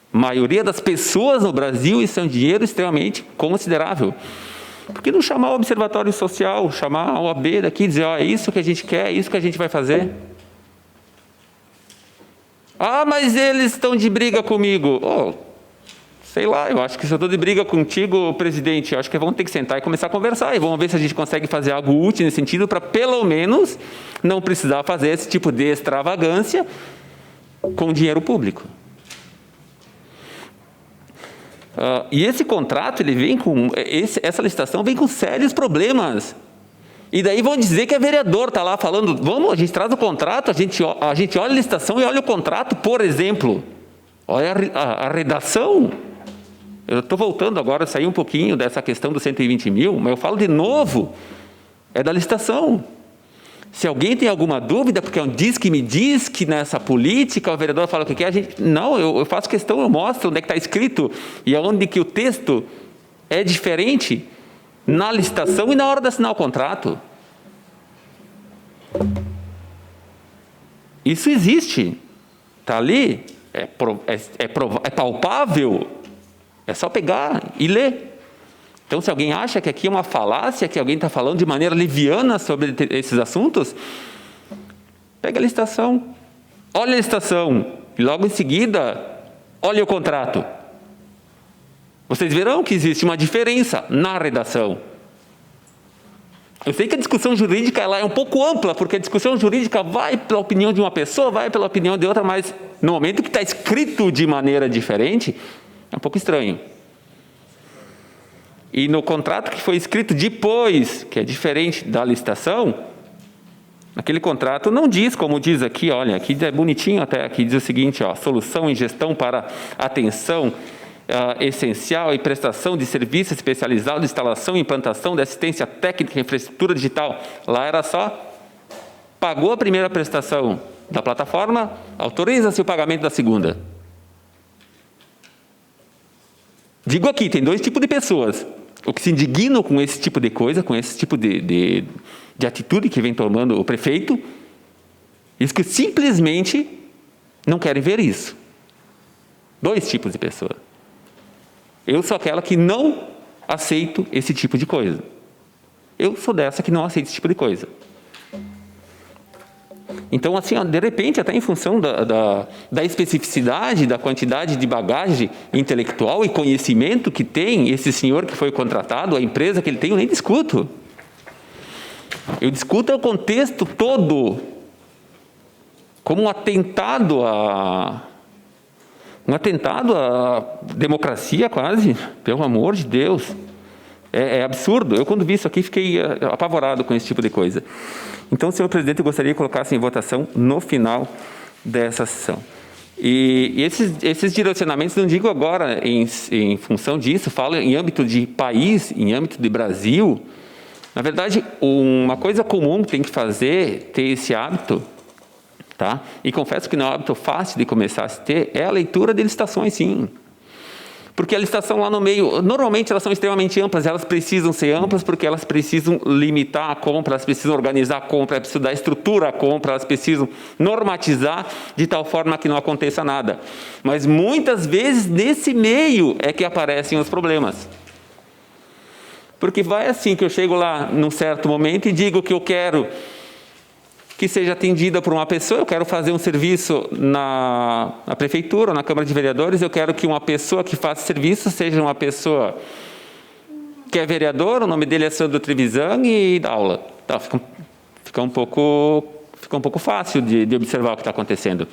maioria das pessoas no Brasil, isso é um dinheiro extremamente considerável. Por que não chamar o Observatório Social, chamar a OAB daqui e dizer, é isso que a gente quer, é isso que a gente vai fazer? Mas eles estão de briga comigo. Sei lá, eu acho que se eu estou de briga contigo, presidente, eu acho que vamos ter que sentar e começar a conversar e vamos ver se a gente consegue fazer algo útil nesse sentido para, pelo menos, não precisar fazer esse tipo de extravagância com dinheiro público. E esse contrato, ele vem com... essa licitação vem com sérios problemas. E daí vão dizer que é vereador, está lá falando, a gente traz o contrato, a gente olha a licitação e olha o contrato, por exemplo. Olha a redação. Eu estou voltando agora, saí um pouquinho dessa questão dos 120 mil, mas eu falo de novo, é da licitação. Se alguém tem alguma dúvida, porque é um diz que nessa política, o vereador fala o que quer, eu faço questão, eu mostro onde é que está escrito, e aonde que o texto é diferente na licitação e na hora de assinar o contrato. Isso existe, está ali, é palpável, é só pegar e ler. Então, se alguém acha que aqui é uma falácia, que alguém está falando de maneira liviana sobre esses assuntos, pega a licitação, olha a licitação, e logo em seguida, olha o contrato. Vocês verão que existe uma diferença na redação. Eu sei que a discussão jurídica ela é um pouco ampla, porque a discussão jurídica vai pela opinião de uma pessoa, vai pela opinião de outra, mas no momento que está escrito de maneira diferente, é um pouco estranho. E no contrato que foi escrito depois, que é diferente da licitação, naquele contrato não diz, como diz aqui, olha, aqui é bonitinho até, aqui diz o seguinte, solução em gestão para atenção essencial e prestação de serviço especializado, instalação e implantação de assistência técnica e infraestrutura digital. Lá era só, pagou a primeira prestação da plataforma, autoriza-se o pagamento da segunda. Digo aqui, tem dois tipos de pessoas. O que se indignam com esse tipo de coisa, com esse tipo de atitude que vem tomando o prefeito, e os que simplesmente não querem ver isso. Dois tipos de pessoa. Eu sou aquela que não aceito esse tipo de coisa. Eu sou dessa que não aceita esse tipo de coisa. Então, assim, de repente, até em função da especificidade, da quantidade de bagagem intelectual e conhecimento que tem esse senhor que foi contratado, a empresa que ele tem, eu nem discuto. Eu discuto o contexto todo como um atentado à democracia, quase, pelo amor de Deus. É absurdo. Eu, quando vi isso aqui, fiquei apavorado com esse tipo de coisa. Então, senhor presidente, eu gostaria que colocasse em votação no final dessa sessão. E esses direcionamentos, não digo agora em função disso, falo em âmbito de país, em âmbito de Brasil. Na verdade, uma coisa comum que tem que fazer, ter esse hábito, tá? E confesso que não é um hábito fácil de começar a se ter, é a leitura de licitações, sim. Porque a licitação lá no meio, normalmente elas são extremamente amplas, elas precisam ser amplas porque elas precisam limitar a compra, elas precisam organizar a compra, elas precisam dar estrutura à compra, elas precisam normatizar de tal forma que não aconteça nada. Mas muitas vezes nesse meio é que aparecem os problemas. Porque vai assim que eu chego lá num certo momento e digo que eu quero que seja atendida por uma pessoa, eu quero fazer um serviço na prefeitura ou na Câmara de Vereadores, eu quero que uma pessoa que faça serviço seja uma pessoa que é vereador, o nome dele é Sandro Trevisan e dá aula. Tá, fica um pouco fácil de observar o que está acontecendo.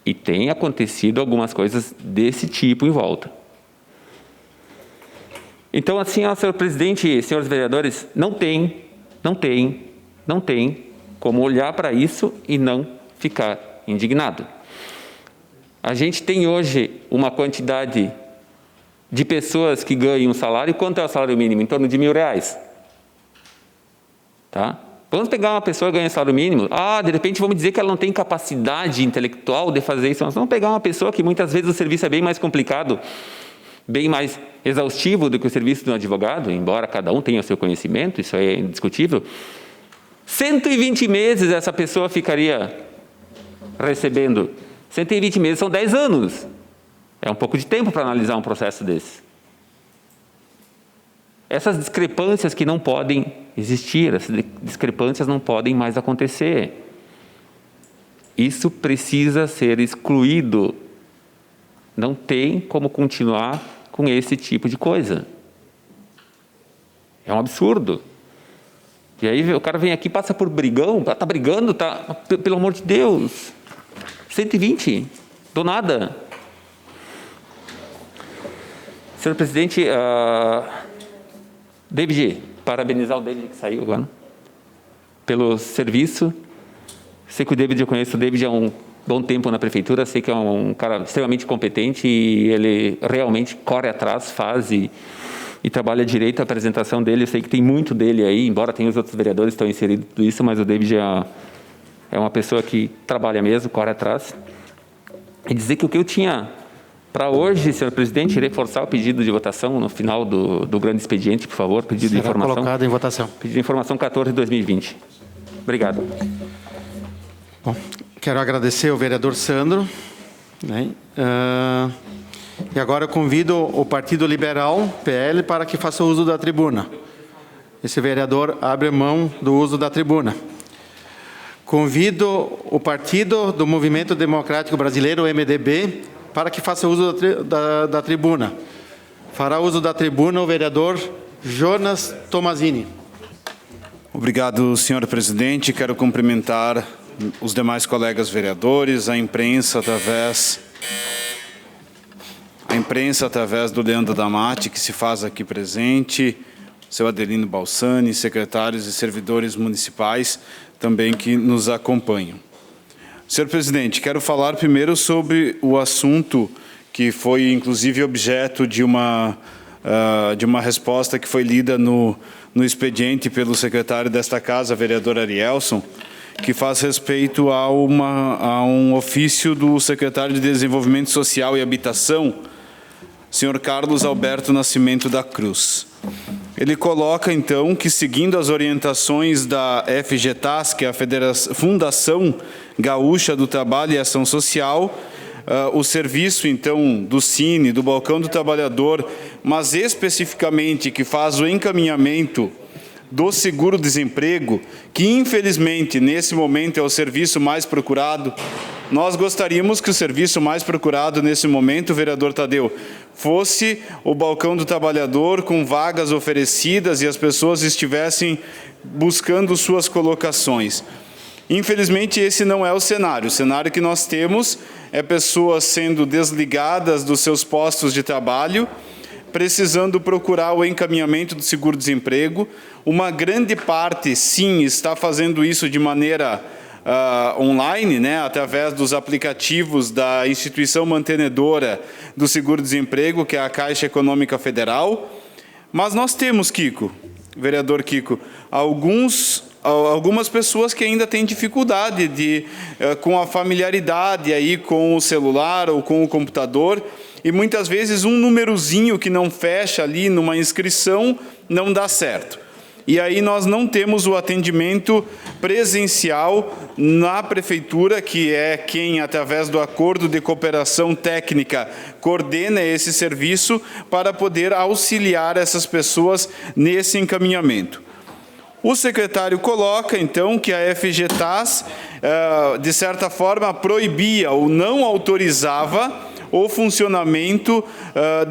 E tem acontecido algumas coisas desse tipo em volta. Então, assim, senhor presidente e senhores vereadores, não tem como olhar para isso e não ficar indignado. A gente tem hoje uma quantidade de pessoas que ganham um salário. Quanto é o salário mínimo? Em torno de R$1.000. Tá? Vamos pegar uma pessoa que ganha salário mínimo. De repente vamos dizer que ela não tem capacidade intelectual de fazer isso. Nós vamos pegar uma pessoa que muitas vezes o serviço é bem mais complicado, bem mais exaustivo do que o serviço de um advogado, embora cada um tenha o seu conhecimento, isso é indiscutível. 120 meses essa pessoa ficaria recebendo. 120 meses são 10 anos. É um pouco de tempo para analisar um processo desse. Essas discrepâncias que não podem existir, essas discrepâncias não podem mais acontecer. Isso precisa ser excluído. Não tem como continuar com esse tipo de coisa. É um absurdo. E aí o cara vem aqui, passa por brigão, está brigando, pelo amor de Deus. 120, do nada. Senhor presidente, David, parabenizar o David que saiu agora, pelo serviço. Sei que o David, eu conheço o David há um bom tempo na prefeitura, sei que é um cara extremamente competente e ele realmente corre atrás, faz e trabalha direito. A apresentação dele, eu sei que tem muito dele aí, embora tenha os outros vereadores que estão inseridos em tudo isso, mas o David é uma pessoa que trabalha mesmo, corre atrás. E dizer que o que eu tinha para hoje, senhor presidente, reforçar o pedido de votação no final do grande expediente, por favor, pedido de informação. Colocado em votação. Pedido de informação 14 de 2020. Obrigado. Bom, quero agradecer ao vereador Sandro, né? E agora eu convido o Partido Liberal, PL, para que faça uso da tribuna. Esse vereador abre mão do uso da tribuna. Convido o Partido do Movimento Democrático Brasileiro, MDB, para que faça uso da tribuna. Fará uso da tribuna o vereador Jonas Tomazini. Obrigado, senhor presidente. Quero cumprimentar os demais colegas vereadores, a imprensa através do Leandro Damati, que se faz aqui presente, seu Adelino Balsani, secretários e servidores municipais também que nos acompanham. Senhor presidente, quero falar primeiro sobre o assunto que foi inclusive objeto de uma resposta que foi lida no expediente pelo secretário desta casa, vereador Arielson, que faz respeito a um ofício do secretário de Desenvolvimento Social e Habitação, senhor Carlos Alberto Nascimento da Cruz. Ele coloca, então, que seguindo as orientações da FGTAS, que é a Fundação Gaúcha do Trabalho e Ação Social, o serviço, então, do Cine, do Balcão do Trabalhador, mas especificamente que faz o encaminhamento do seguro-desemprego, que infelizmente nesse momento é o serviço mais procurado. Nós gostaríamos que o serviço mais procurado nesse momento, vereador Tadeu, fosse o Balcão do Trabalhador, com vagas oferecidas e as pessoas estivessem buscando suas colocações. Infelizmente, esse não é o cenário. O cenário que nós temos é pessoas sendo desligadas dos seus postos de trabalho, precisando procurar o encaminhamento do seguro-desemprego. Uma grande parte, sim, está fazendo isso de maneira online, né, através dos aplicativos da instituição mantenedora do seguro-desemprego, que é a Caixa Econômica Federal. Mas nós temos, Kiko, vereador Kiko, algumas pessoas que ainda têm dificuldade com a familiaridade aí com o celular ou com o computador, e muitas vezes um númerozinho que não fecha ali numa inscrição não dá certo. E aí nós não temos o atendimento presencial na prefeitura, que é quem, através do acordo de cooperação técnica, coordena esse serviço para poder auxiliar essas pessoas nesse encaminhamento. O secretário coloca, então, que a FGTAS, de certa forma, proibia ou não autorizava o funcionamento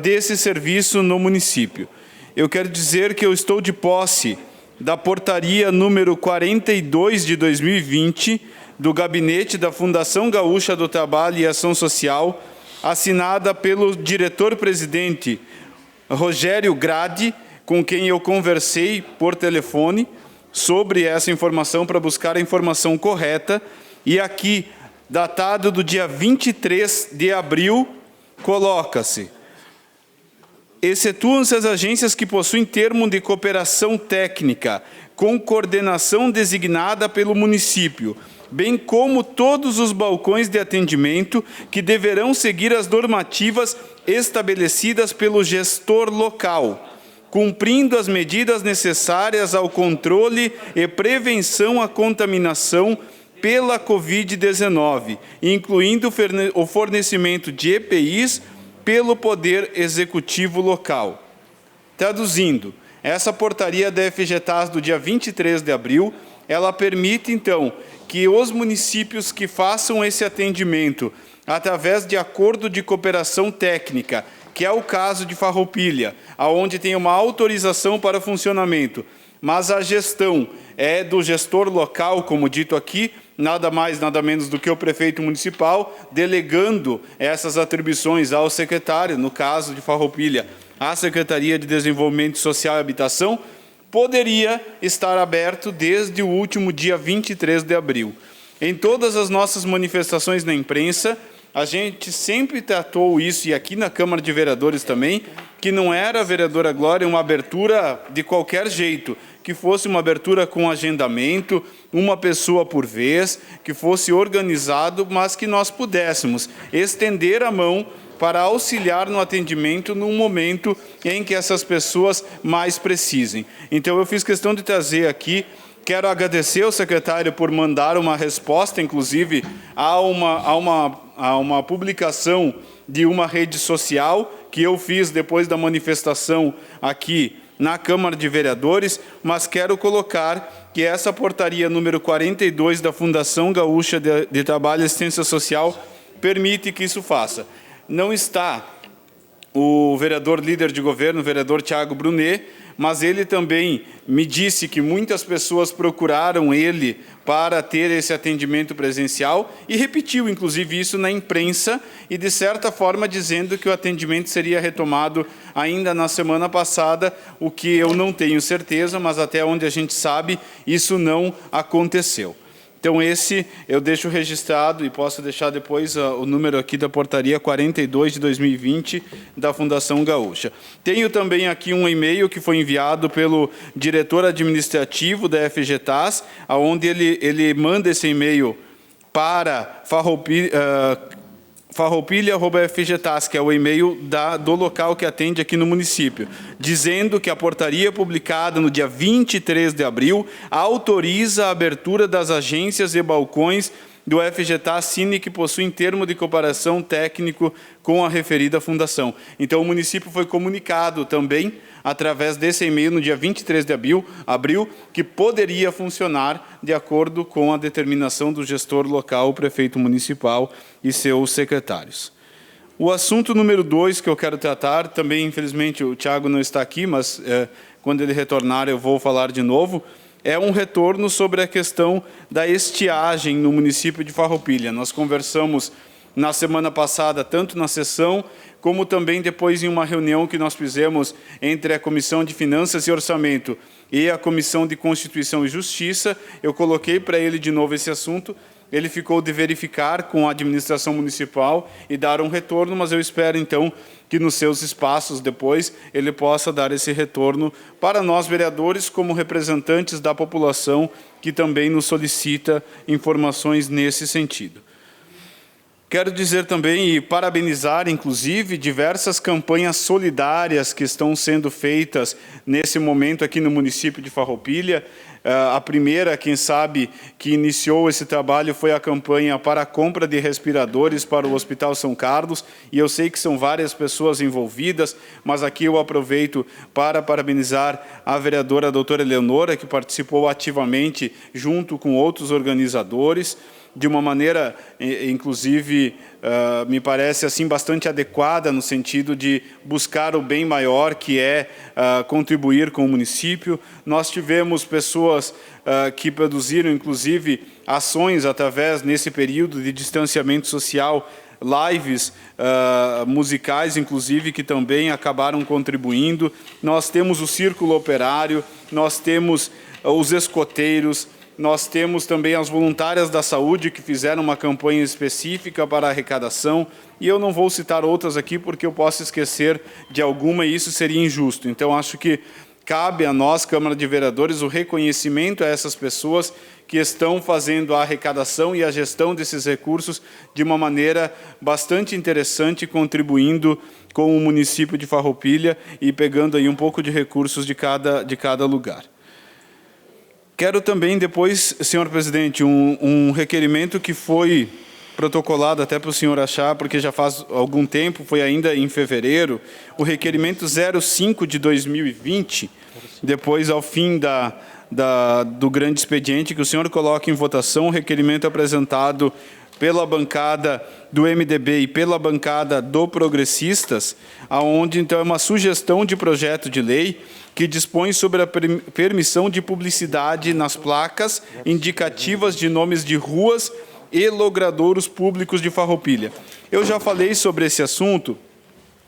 desse serviço no município. Eu quero dizer que eu estou de posse da portaria número 42 de 2020, do Gabinete da Fundação Gaúcha do Trabalho e Ação Social, assinada pelo diretor-presidente Rogério Grade, com quem eu conversei por telefone sobre essa informação para buscar a informação correta, e aqui, datado do dia 23 de abril, coloca-se: excetuam-se as agências que possuem termo de cooperação técnica com coordenação designada pelo município, bem como todos os balcões de atendimento que deverão seguir as normativas estabelecidas pelo gestor local, cumprindo as medidas necessárias ao controle e prevenção à contaminação pela Covid-19, incluindo o fornecimento de EPIs pelo Poder Executivo local. Traduzindo, essa portaria da FGTAS do dia 23 de abril, ela permite, então, que os municípios que façam esse atendimento através de acordo de cooperação técnica, que é o caso de Farroupilha, onde tem uma autorização para funcionamento, mas a gestão é do gestor local, como dito aqui, nada mais, nada menos do que o prefeito municipal, delegando essas atribuições ao secretário, no caso de Farroupilha, a Secretaria de Desenvolvimento Social e Habitação, poderia estar aberto desde o último dia 23 de abril. Em todas as nossas manifestações na imprensa, a gente sempre tratou isso, e aqui na Câmara de Vereadores também, que não era, vereadora Glória, uma abertura de qualquer jeito, que fosse uma abertura com agendamento, uma pessoa por vez, que fosse organizado, mas que nós pudéssemos estender a mão para auxiliar no atendimento num momento em que essas pessoas mais precisem. Então, eu fiz questão de trazer aqui. Quero agradecer ao secretário por mandar uma resposta, inclusive, a uma publicação de uma rede social que eu fiz depois da manifestação aqui na Câmara de Vereadores, mas quero colocar que essa portaria número 42 da Fundação Gaúcha de Trabalho e Assistência Social permite que isso faça. Não está o vereador líder de governo, o vereador Thiago Brunet, mas ele também me disse que muitas pessoas procuraram ele para ter esse atendimento presencial e repetiu, inclusive, isso na imprensa e, de certa forma, dizendo que o atendimento seria retomado ainda na semana passada, o que eu não tenho certeza, mas até onde a gente sabe, isso não aconteceu. Então, esse eu deixo registrado e posso deixar depois o número aqui da portaria 42 de 2020 da Fundação Gaúcha. Tenho também aqui um e-mail que foi enviado pelo diretor administrativo da FGTAS, onde ele manda esse e-mail para farroupilha@fgtas, que é o e-mail do local que atende aqui no município, dizendo que a portaria publicada no dia 23 de abril autoriza a abertura das agências e balcões do FGTAS Cine que possuem termo de cooperação técnico com a referida fundação. Então, o município foi comunicado também, através desse e-mail, no dia 23 de abril, que poderia funcionar de acordo com a determinação do gestor local, o prefeito municipal e seus secretários. O assunto número 2 que eu quero tratar, também, infelizmente, o Tiago não está aqui, mas quando ele retornar eu vou falar de novo, é um retorno sobre a questão da estiagem no município de Farroupilha. Nós conversamos na semana passada, tanto na sessão, como também depois em uma reunião que nós fizemos entre a Comissão de Finanças e Orçamento e a Comissão de Constituição e Justiça. Eu coloquei para ele de novo esse assunto. Ele ficou de verificar com a administração municipal e dar um retorno, mas eu espero, então, que nos seus espaços, depois, ele possa dar esse retorno para nós, vereadores, como representantes da população, que também nos solicita informações nesse sentido. Quero dizer também e parabenizar, inclusive, diversas campanhas solidárias que estão sendo feitas nesse momento aqui no município de Farroupilha. A primeira, quem sabe, que iniciou esse trabalho foi a campanha para a compra de respiradores para o Hospital São Carlos, e eu sei que são várias pessoas envolvidas, mas aqui eu aproveito para parabenizar a vereadora doutora Eleonora, que participou ativamente junto com outros organizadores, de uma maneira, inclusive, me parece assim bastante adequada no sentido de buscar o bem maior, que é contribuir com o município. Nós tivemos pessoas que produziram, inclusive, ações através, nesse período de distanciamento social, lives musicais, inclusive, que também acabaram contribuindo. Nós temos o Círculo Operário, nós temos os escoteiros, nós temos também as voluntárias da saúde que fizeram uma campanha específica para a arrecadação, e eu não vou citar outras aqui porque eu posso esquecer de alguma e isso seria injusto. Então, acho que cabe a nós, Câmara de Vereadores, o reconhecimento a essas pessoas que estão fazendo a arrecadação e a gestão desses recursos de uma maneira bastante interessante, contribuindo com o município de Farroupilha e pegando aí um pouco de recursos de cada lugar. Quero também depois, senhor presidente, um requerimento que foi protocolado até para o senhor achar, porque já faz algum tempo, foi ainda em fevereiro, o requerimento 05 de 2020, depois ao fim do grande expediente, que o senhor coloque em votação o requerimento apresentado pela bancada do MDB e pela bancada do Progressistas, aonde então é uma sugestão de projeto de lei que dispõe sobre a permissão de publicidade nas placas indicativas de nomes de ruas e logradouros públicos de Farroupilha. Eu já falei sobre esse assunto,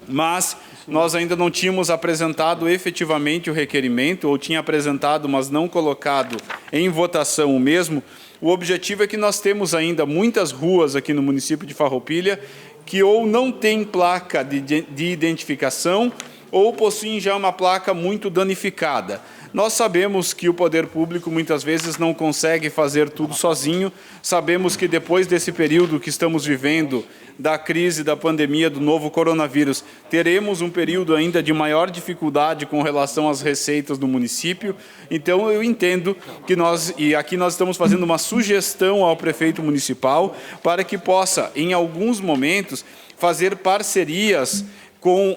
mas nós ainda não tínhamos apresentado efetivamente o requerimento, ou tinha apresentado, mas não colocado em votação o mesmo. O objetivo é que nós temos ainda muitas ruas aqui no município de Farroupilha que ou não tem placa de identificação ou possuem já uma placa muito danificada. Nós sabemos que o poder público muitas vezes não consegue fazer tudo sozinho. Sabemos que depois desse período que estamos vivendo, da crise da pandemia do novo coronavírus, teremos um período ainda de maior dificuldade com relação às receitas do município. Então, eu entendo que aqui nós estamos fazendo uma sugestão ao prefeito municipal para que possa, em alguns momentos, fazer parcerias com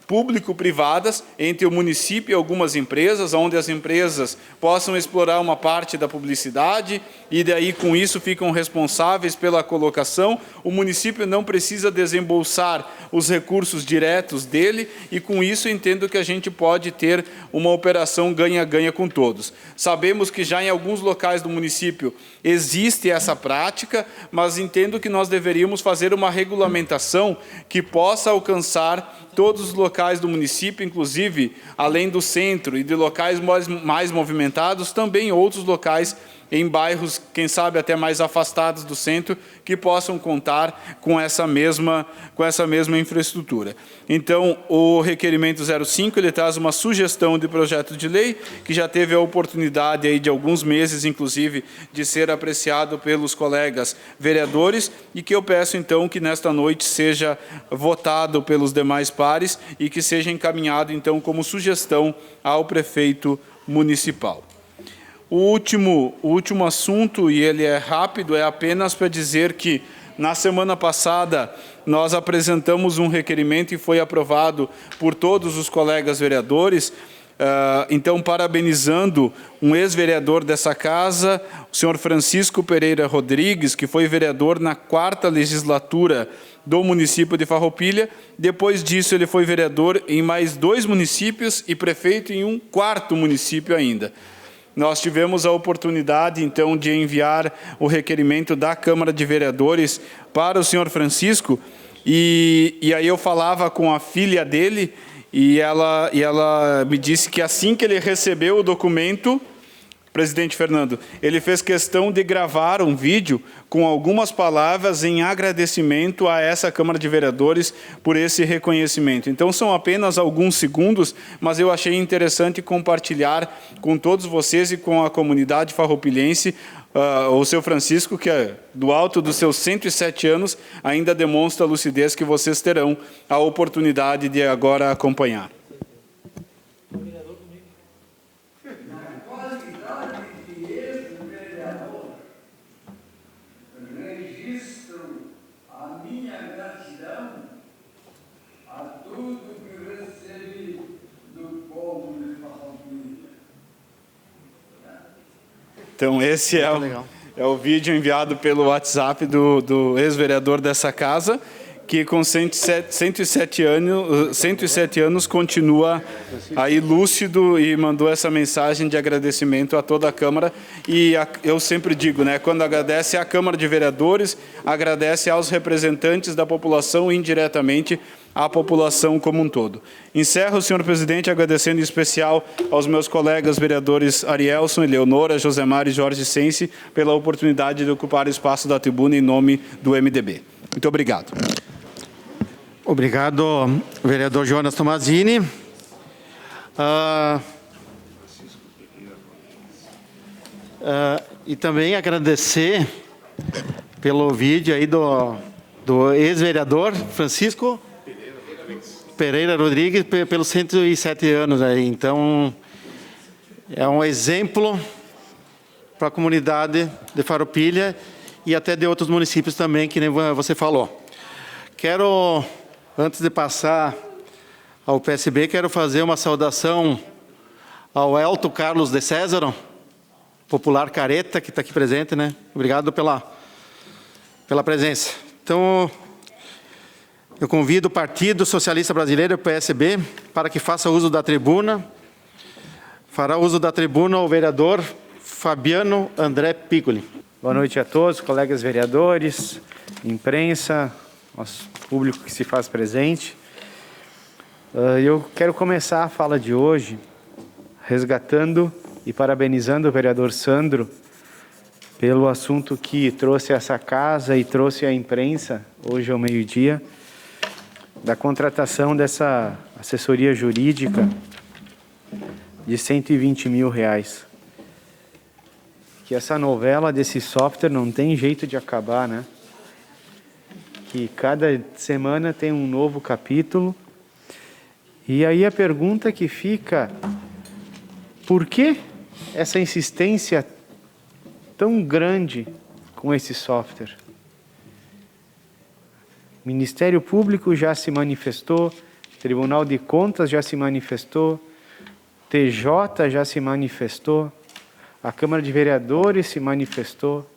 público-privadas entre o município e algumas empresas, onde as empresas possam explorar uma parte da publicidade e daí com isso ficam responsáveis pela colocação. O município não precisa desembolsar os recursos diretos dele e com isso entendo que a gente pode ter uma operação ganha-ganha com todos. Sabemos que já em alguns locais do município existe essa prática, mas entendo que nós deveríamos fazer uma regulamentação que possa alcançar todos os locais do município, inclusive, além do centro e de locais mais movimentados, também outros locais em bairros, quem sabe até mais afastados do centro, que possam contar com essa mesma infraestrutura. Então, o requerimento 05, ele traz uma sugestão de projeto de lei, que já teve a oportunidade aí de alguns meses, inclusive, de ser apreciado pelos colegas vereadores, e que eu peço, então, que nesta noite seja votado pelos demais pares e que seja encaminhado, então, como sugestão ao prefeito municipal. O último assunto, e ele é rápido, é apenas para dizer que, na semana passada, nós apresentamos um requerimento e foi aprovado por todos os colegas vereadores, então, parabenizando um ex-vereador dessa casa, o senhor Francisco Pereira Rodrigues, que foi vereador na 4ª legislatura do município de Farroupilha. Depois disso, ele foi vereador em mais 2 municípios e prefeito em um 4º município ainda. Nós tivemos a oportunidade, então, de enviar o requerimento da Câmara de Vereadores para o senhor Francisco, e aí eu falava com a filha dele, e ela me disse que assim que ele recebeu o documento, presidente Fernando, ele fez questão de gravar um vídeo com algumas palavras em agradecimento a essa Câmara de Vereadores por esse reconhecimento. Então, são apenas alguns segundos, mas eu achei interessante compartilhar com todos vocês e com a comunidade farroupilhense o seu Francisco, que do alto dos seus 107 anos, ainda demonstra a lucidez que vocês terão a oportunidade de agora acompanhar. Então, esse é o vídeo enviado pelo WhatsApp do ex-vereador dessa casa, que com 107 anos continua aí lúcido e mandou essa mensagem de agradecimento a toda a Câmara. E eu sempre digo, né, quando agradece à Câmara de Vereadores, agradece aos representantes da população e indiretamente à população como um todo. Encerro, senhor presidente, agradecendo em especial aos meus colegas vereadores Arielson, Eleonora, Josemar e Jorge Sense pela oportunidade de ocupar o espaço da tribuna em nome do MDB. Muito obrigado. Obrigado, vereador Jonas Tomazini. E também agradecer pelo vídeo aí do ex-vereador Francisco Pereira Rodrigues pelos 107 anos aí. Então, é um exemplo para a comunidade de Farroupilha e até de outros municípios também, que nem você falou. Quero, antes de passar ao PSB, quero fazer uma saudação ao Elton Carlos de Césaro, popular careta, que está aqui presente, né? Obrigado pela presença. Então, eu convido o Partido Socialista Brasileiro, o PSB, para que faça uso da tribuna. Fará uso da tribuna o vereador Fabiano André Piccoli. Boa noite a todos, colegas vereadores, imprensa, nosso público que se faz presente. Eu quero começar a fala de hoje resgatando e parabenizando o vereador Sandro pelo assunto que trouxe essa casa e trouxe a imprensa hoje ao meio-dia, da contratação dessa assessoria jurídica de R$120 mil. Que essa novela desse software não tem jeito de acabar, né? Que cada semana tem um novo capítulo. E aí a pergunta que fica: por que essa insistência tão grande com esse software? Ministério Público já se manifestou, Tribunal de Contas já se manifestou, TJ já se manifestou, a Câmara de Vereadores se manifestou,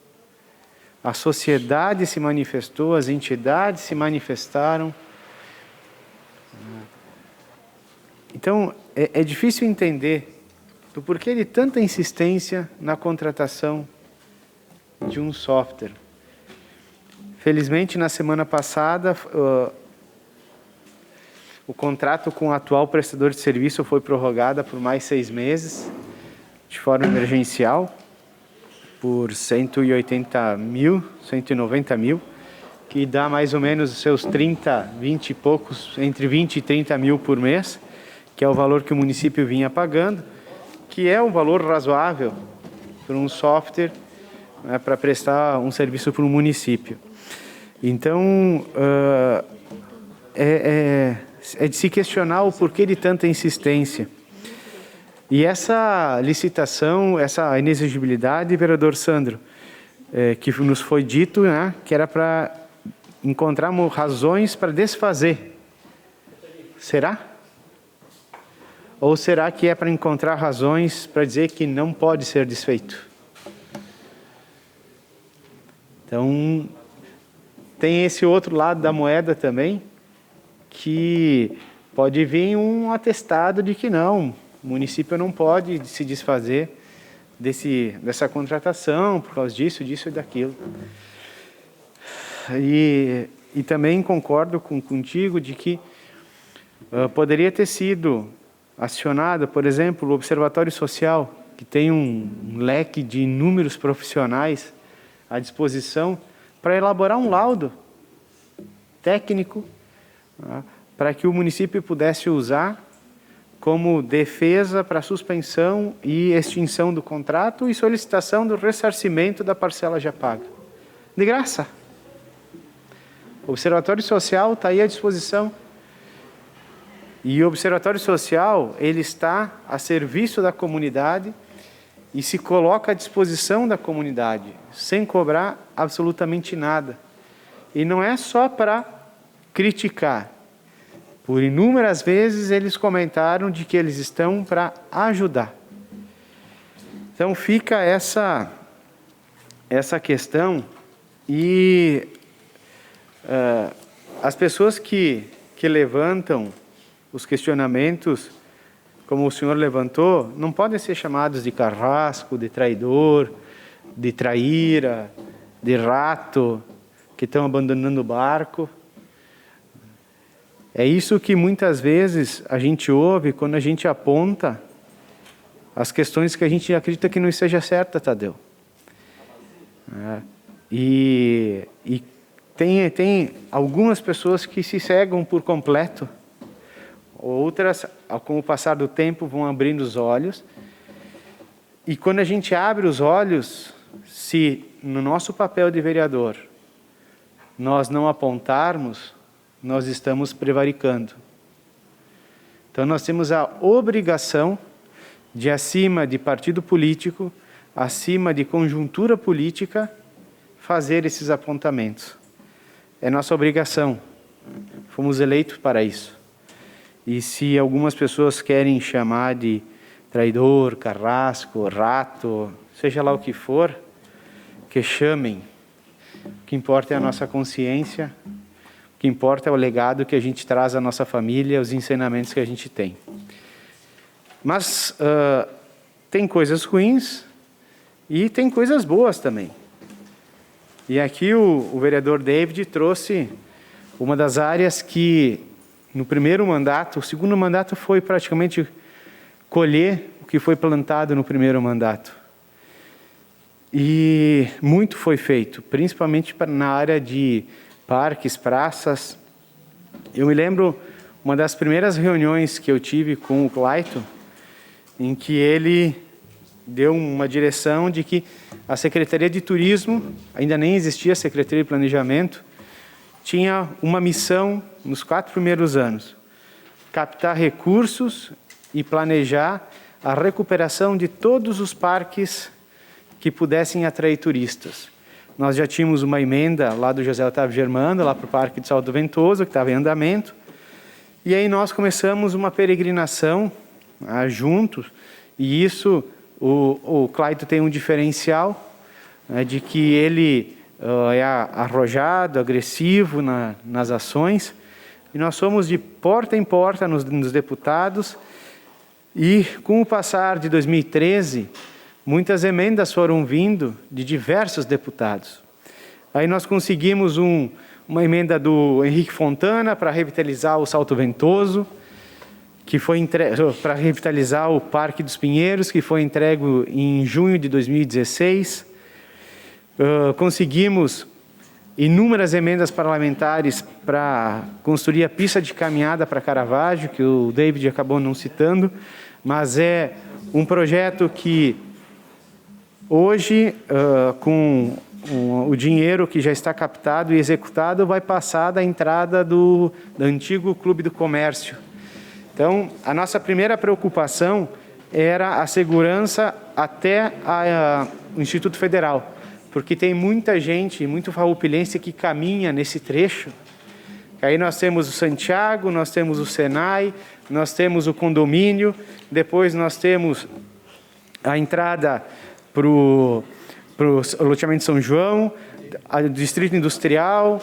a sociedade se manifestou, as entidades se manifestaram. Então, é difícil entender do porquê de tanta insistência na contratação de um software. Felizmente, na semana passada, o contrato com o atual prestador de serviço foi prorrogado por mais 6 meses, de forma emergencial. por 180 mil, 190 mil, que dá mais ou menos os seus 30, 20 e poucos, entre 20 e 30 mil por mês, que é o valor que o município vinha pagando, que é um valor razoável para um software, né, para prestar um serviço para o município. Então, é de se questionar o porquê de tanta insistência. E essa licitação, essa inexigibilidade, vereador Sandro, que nos foi dito, né, que era para encontrarmos razões para desfazer. Será? Ou será que é para encontrar razões para dizer que não pode ser desfeito? Então, tem esse outro lado da moeda também, que pode vir um atestado de que não, o município não pode se desfazer dessa contratação por causa disso, disso e daquilo. E também concordo contigo de que poderia ter sido acionado, por exemplo, o Observatório Social, que tem um leque de inúmeros profissionais à disposição para elaborar um laudo técnico, para que o município pudesse usar como defesa para suspensão e extinção do contrato e solicitação do ressarcimento da parcela já paga. De graça. O Observatório Social está aí à disposição. E o Observatório Social, ele está a serviço da comunidade e se coloca à disposição da comunidade, sem cobrar absolutamente nada. E não é só para criticar. Por inúmeras vezes eles comentaram de que eles estão para ajudar. Então fica essa questão e as pessoas que levantam os questionamentos, como o senhor levantou, não podem ser chamados de carrasco, de traidor, de traíra, de rato, que estão abandonando o barco. É isso que muitas vezes a gente ouve quando a gente aponta as questões que a gente acredita que não seja certa, Tadeu. E tem algumas pessoas que se cegam por completo. Outras, com o passar do tempo, vão abrindo os olhos. E quando a gente abre os olhos, se no nosso papel de vereador nós não apontarmos, nós estamos prevaricando. Então nós temos a obrigação de, acima de partido político, acima de conjuntura política, fazer esses apontamentos. É nossa obrigação. Fomos eleitos para isso. E se algumas pessoas querem chamar de traidor, carrasco, rato, seja lá o que for, que chamem. O que importa é a nossa consciência, o que importa é o legado que a gente traz à nossa família, os ensinamentos que a gente tem. Mas tem coisas ruins e tem coisas boas também. E aqui o vereador David trouxe uma das áreas que, no primeiro mandato, o segundo mandato foi praticamente colher o que foi plantado no primeiro mandato. E muito foi feito, principalmente na área de parques, praças. Eu me lembro uma das primeiras reuniões que eu tive com o Clayton, em que ele deu uma direção de que a Secretaria de Turismo, ainda nem existia a Secretaria de Planejamento, tinha uma missão nos 4 primeiros anos: captar recursos e planejar a recuperação de todos os parques que pudessem atrair turistas. Nós já tínhamos uma emenda lá do José Otávio Germano, lá para o Parque de Salto Ventoso, que estava em andamento, e aí nós começamos uma peregrinação juntos, e isso, o Clayton tem um diferencial, de que ele é arrojado, agressivo nas ações, e nós fomos de porta em porta nos deputados, e com o passar de 2013, muitas emendas foram vindo de diversos deputados. Aí nós conseguimos uma emenda do Henrique Fontana para revitalizar o Salto Ventoso, que foi para revitalizar o Parque dos Pinheiros, que foi entregue em junho de 2016. conseguimos inúmeras emendas parlamentares para construir a pista de caminhada para Caravaggio, que o David acabou não citando, mas é um projeto que hoje, com o dinheiro que já está captado e executado, vai passar da entrada do antigo Clube do Comércio. Então, a nossa primeira preocupação era a segurança até o Instituto Federal, porque tem muita gente, muito farroupilense que caminha nesse trecho. Aí nós temos o Santiago, nós temos o Senai, nós temos o condomínio, depois nós temos a entrada para o loteamento São João, o Distrito Industrial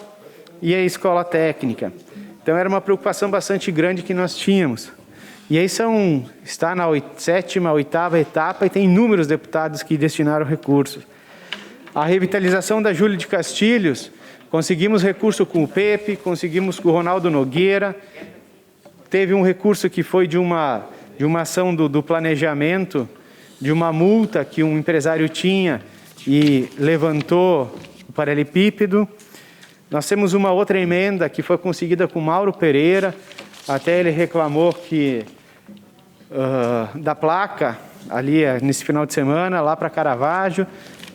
e a Escola Técnica. Então era uma preocupação bastante grande que nós tínhamos. E aí está na 7ª, 8ª etapa e tem inúmeros deputados que destinaram recursos. A revitalização da Júlio de Castilhos, conseguimos recurso com o Pepe, conseguimos com o Ronaldo Nogueira, teve um recurso que foi de uma ação do planejamento, de uma multa que um empresário tinha e levantou o paralelepípedo. Nós temos uma outra emenda que foi conseguida com Mauro Pereira, até ele reclamou que da placa ali nesse final de semana, lá para Caravaggio.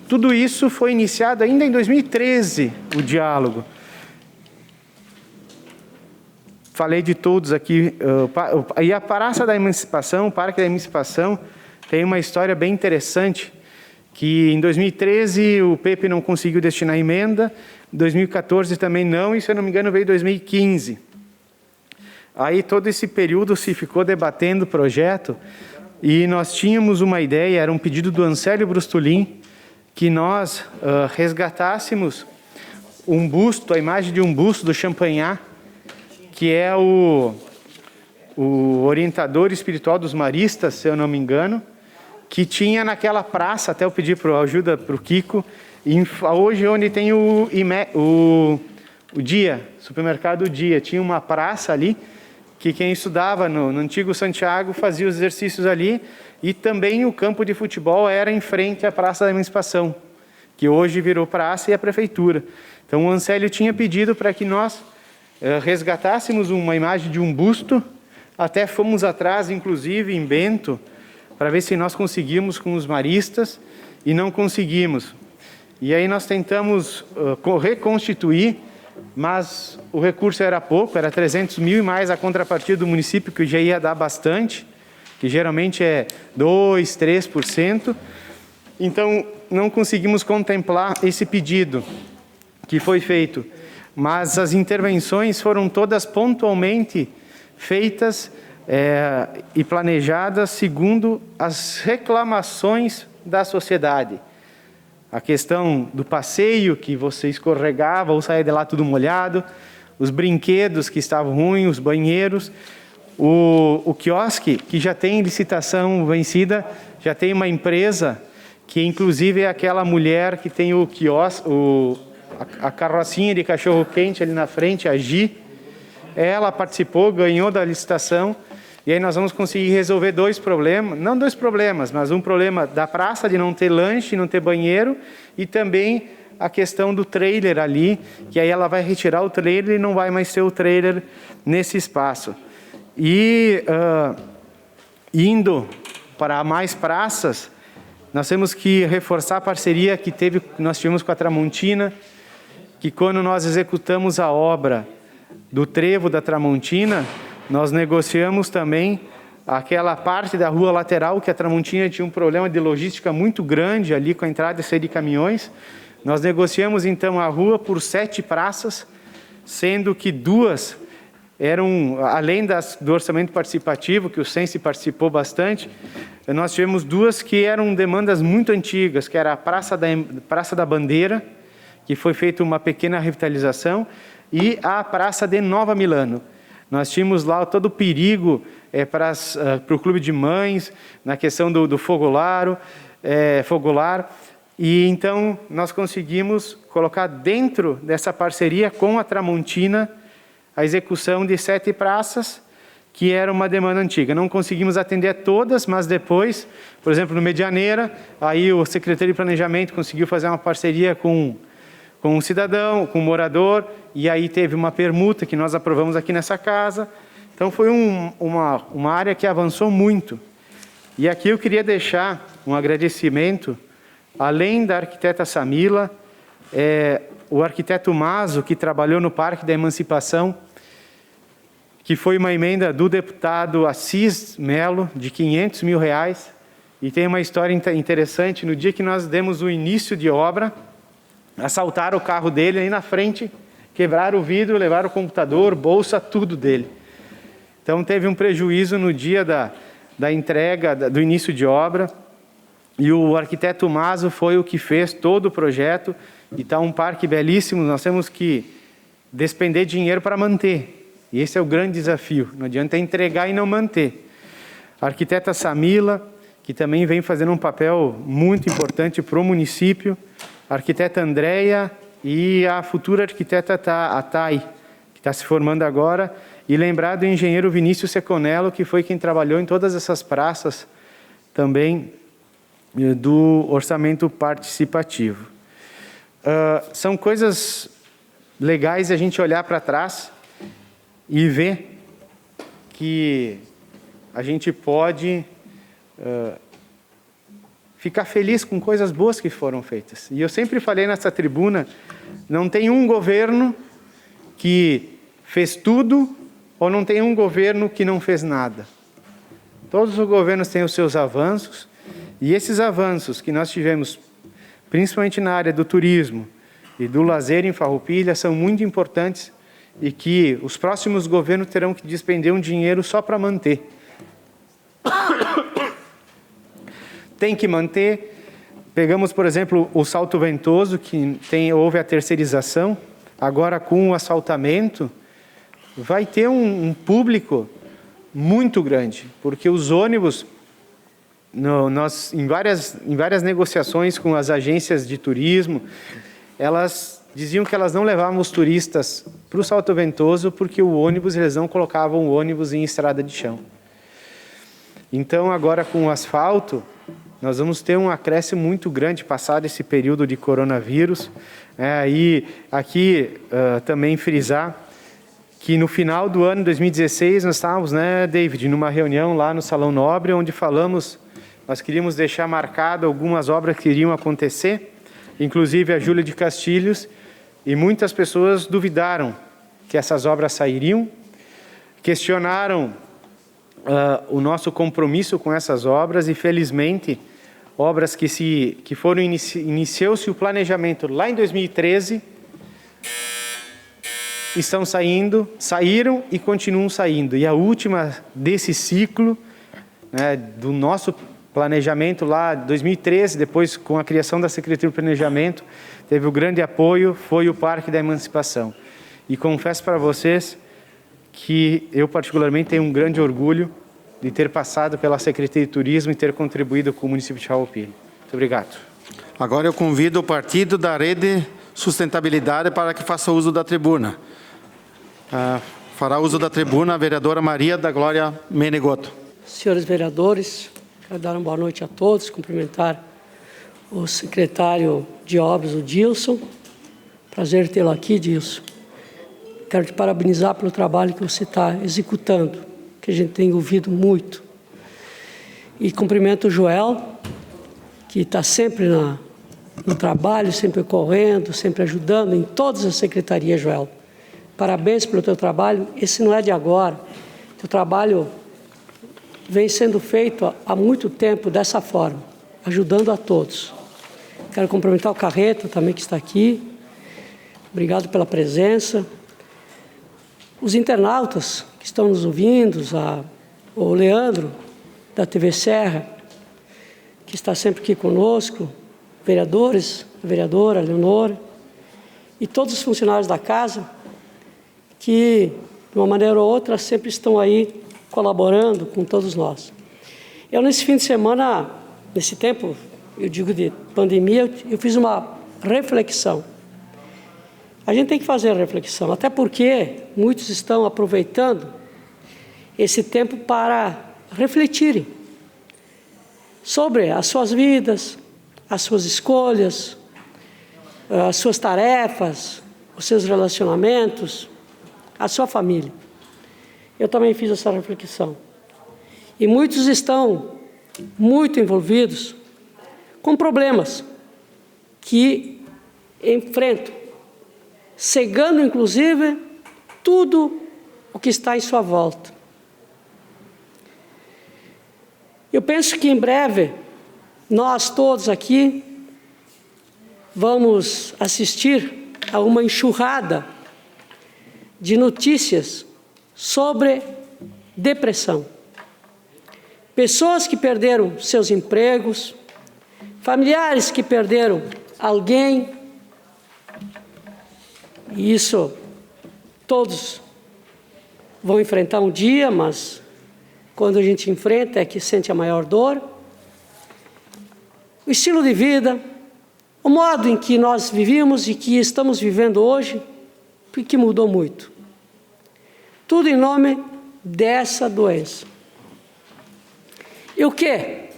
Tudo isso foi iniciado ainda em 2013, o diálogo. Falei de todos aqui. E a Praça da Emancipação, o Parque da Emancipação, tem uma história bem interessante, que em 2013 o Pepe não conseguiu destinar emenda, em 2014 também não, e se eu não me engano veio em 2015. Aí todo esse período se ficou debatendo o projeto, e nós tínhamos uma ideia, era um pedido do Ancélio Brustolin, que nós resgatássemos um busto, a imagem de um busto do Champagnat, que é o orientador espiritual dos maristas, se eu não me engano, que tinha naquela praça, até eu pedi ajuda para o Kiko, hoje onde tem o Dia, supermercado Dia, tinha uma praça ali, que quem estudava no antigo Santiago fazia os exercícios ali, e também o campo de futebol era em frente à Praça da Emancipação, que hoje virou praça e a prefeitura. Então o Ancélio tinha pedido para que nós resgatássemos uma imagem de um busto, até fomos atrás, inclusive em Bento, para ver se nós conseguimos com os maristas, e não conseguimos. E aí nós tentamos reconstituir, mas o recurso era pouco, era 300 mil e mais a contrapartida do município, que já ia dar bastante, que geralmente é 2%, 3%. Então, não conseguimos contemplar esse pedido que foi feito. Mas as intervenções foram todas pontualmente feitas e planejadas segundo as reclamações da sociedade. A questão do passeio, que você escorregava ou saía de lá tudo molhado, os brinquedos que estavam ruins, os banheiros, o quiosque, que já tem licitação vencida, já tem uma empresa, que inclusive é aquela mulher que tem o quiosque, a carrocinha de cachorro-quente ali na frente, a Gi, ela participou, ganhou da licitação, e aí nós vamos conseguir resolver dois problemas, não dois problemas, mas um problema da praça de não ter lanche, não ter banheiro, e também a questão do trailer ali, que aí ela vai retirar o trailer e não vai mais ter o trailer nesse espaço. E indo para mais praças, nós temos que reforçar a parceria que nós tivemos com a Tramontina, que quando nós executamos a obra do trevo da Tramontina, nós negociamos também aquela parte da rua lateral, que a Tramontina tinha um problema de logística muito grande ali com a entrada e saída de caminhões. Nós negociamos então a rua por 7 praças, sendo que 2 eram, além do orçamento participativo, que o Sense participou bastante, nós tivemos 2 que eram demandas muito antigas, que era a Praça da Bandeira, que foi feita uma pequena revitalização, e a Praça de Nova Milano. Nós tínhamos lá todo o perigo para o Clube de Mães, na questão do fogolar, e então nós conseguimos colocar dentro dessa parceria com a Tramontina a execução de 7 praças, que era uma demanda antiga. Não conseguimos atender todas, mas depois, por exemplo, no Medianeira, aí o Secretaria de Planejamento conseguiu fazer uma parceria com um cidadão, com um morador, e aí teve uma permuta que nós aprovamos aqui nessa casa. Então foi uma área que avançou muito. E aqui eu queria deixar um agradecimento, além da arquiteta Samila, o arquiteto Mazo, que trabalhou no Parque da Emancipação, que foi uma emenda do deputado Assis Melo, de R$500 mil, e tem uma história interessante. No dia que nós demos o início de obra, assaltaram o carro dele aí na frente, quebraram o vidro, levaram o computador, bolsa, tudo dele. Então teve um prejuízo no dia da entrega, do início de obra, e o arquiteto Mazo foi o que fez todo o projeto, e está um parque belíssimo. Nós temos que despender dinheiro para manter. E esse é o grande desafio, não adianta entregar e não manter. A arquiteta Samila, que também vem fazendo um papel muito importante para o município, a arquiteta Andréia e a futura arquiteta a Thay, que está se formando agora, e lembrar do engenheiro Vinícius Seconello, que foi quem trabalhou em todas essas praças também do orçamento participativo. São coisas legais a gente olhar para trás e ver que a gente pode ficar feliz com coisas boas que foram feitas. E eu sempre falei nessa tribuna, não tem um governo que fez tudo ou não tem um governo que não fez nada. Todos os governos têm os seus avanços, e esses avanços que nós tivemos, principalmente na área do turismo e do lazer em Farroupilha, são muito importantes, e que os próximos governos terão que despender um dinheiro só para manter. Tem que manter. Pegamos, por exemplo, o Salto Ventoso, que houve a terceirização, agora com o asfaltamento, vai ter um público muito grande, porque os ônibus, nós, em várias negociações com as agências de turismo, elas diziam que elas não levavam os turistas para o Salto Ventoso porque eles não colocavam o ônibus em estrada de chão. Então, agora com o asfalto, nós vamos ter um acréscimo muito grande, passado esse período de coronavírus. E aqui também frisar que no final do ano de 2016, nós estávamos, David, numa reunião lá no Salão Nobre, onde nós queríamos deixar marcado algumas obras que iriam acontecer, inclusive a Júlia de Castilhos, e muitas pessoas duvidaram que essas obras sairiam, questionaram o nosso compromisso com essas obras, e felizmente, obras que foram iniciou-se o planejamento lá em 2013, saíram e continuam saindo. E a última desse ciclo, do nosso planejamento lá em 2013, depois com a criação da Secretaria de Planejamento, teve o grande apoio, foi o Parque da Emancipação. E confesso para vocês que eu particularmente tenho um grande orgulho de ter passado pela Secretaria de Turismo e ter contribuído com o município de Farroupilha. Muito obrigado. Agora eu convido o Partido da Rede Sustentabilidade para que faça uso da tribuna. Fará uso da tribuna a vereadora Maria da Glória Menegoto. Senhores vereadores, quero dar uma boa noite a todos, cumprimentar o secretário de Obras, o Dilson. Prazer tê-lo aqui, Dilson. Quero te parabenizar pelo trabalho que você está executando, que a gente tem ouvido muito. E cumprimento o Joel, que está sempre no trabalho, sempre correndo, sempre ajudando em todas as secretarias, Joel. Parabéns pelo teu trabalho. Esse não é de agora. Teu trabalho vem sendo feito há muito tempo dessa forma, ajudando a todos. Quero cumprimentar o Carreto também, que está aqui. Obrigado pela presença. Os internautas que estão nos ouvindo, o Leandro, da TV Serra, que está sempre aqui conosco, vereadores, a vereadora Leonora, e todos os funcionários da casa, que, de uma maneira ou outra, sempre estão aí colaborando com todos nós. Eu, nesse fim de semana, nesse tempo, eu digo de pandemia, eu fiz uma reflexão. A gente tem que fazer a reflexão, até porque muitos estão aproveitando esse tempo para refletirem sobre as suas vidas, as suas escolhas, as suas tarefas, os seus relacionamentos, a sua família. Eu também fiz essa reflexão. E muitos estão muito envolvidos com problemas que enfrentam, cegando inclusive tudo o que está em sua volta. Eu penso que em breve, nós todos aqui vamos assistir a uma enxurrada de notícias sobre depressão. Pessoas que perderam seus empregos, familiares que perderam alguém, e isso todos vão enfrentar um dia, mas quando a gente enfrenta é que sente a maior dor. O estilo de vida, o modo em que nós vivíamos e que estamos vivendo hoje, que mudou muito. Tudo em nome dessa doença. E o quê?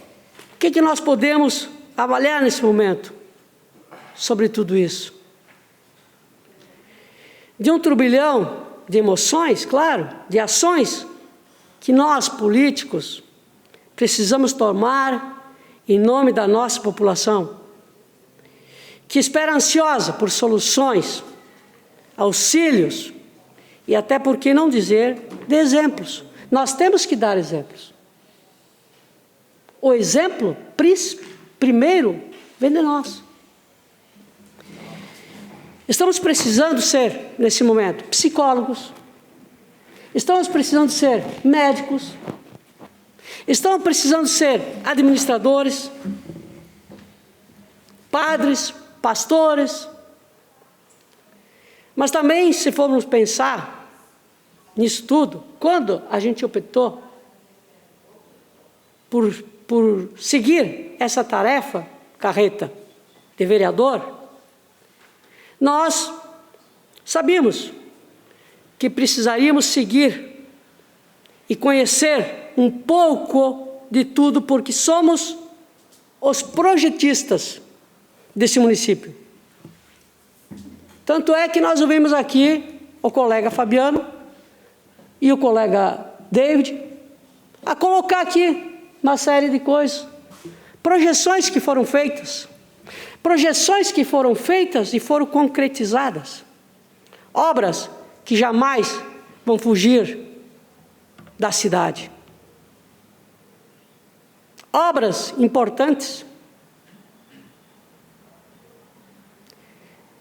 O que nós podemos avaliar nesse momento sobre tudo isso? De um turbilhão de emoções, claro, de ações que nós, políticos, precisamos tomar em nome da nossa população, que espera ansiosa por soluções, auxílios e até, por que não dizer, de exemplos. Nós temos que dar exemplos. O exemplo, primeiro, vem de nós. Estamos precisando ser, nesse momento, psicólogos. Estamos precisando ser médicos. Estamos precisando ser administradores, padres, pastores. Mas também, se formos pensar nisso tudo, quando a gente optou por seguir essa tarefa, carreta de vereador, nós sabíamos que precisaríamos seguir e conhecer um pouco de tudo, porque somos os projetistas desse município. Tanto é que nós ouvimos aqui o colega Fabiano e o colega David a colocar aqui uma série de coisas, projeções que foram feitas e foram concretizadas, obras que jamais vão fugir da cidade, obras importantes.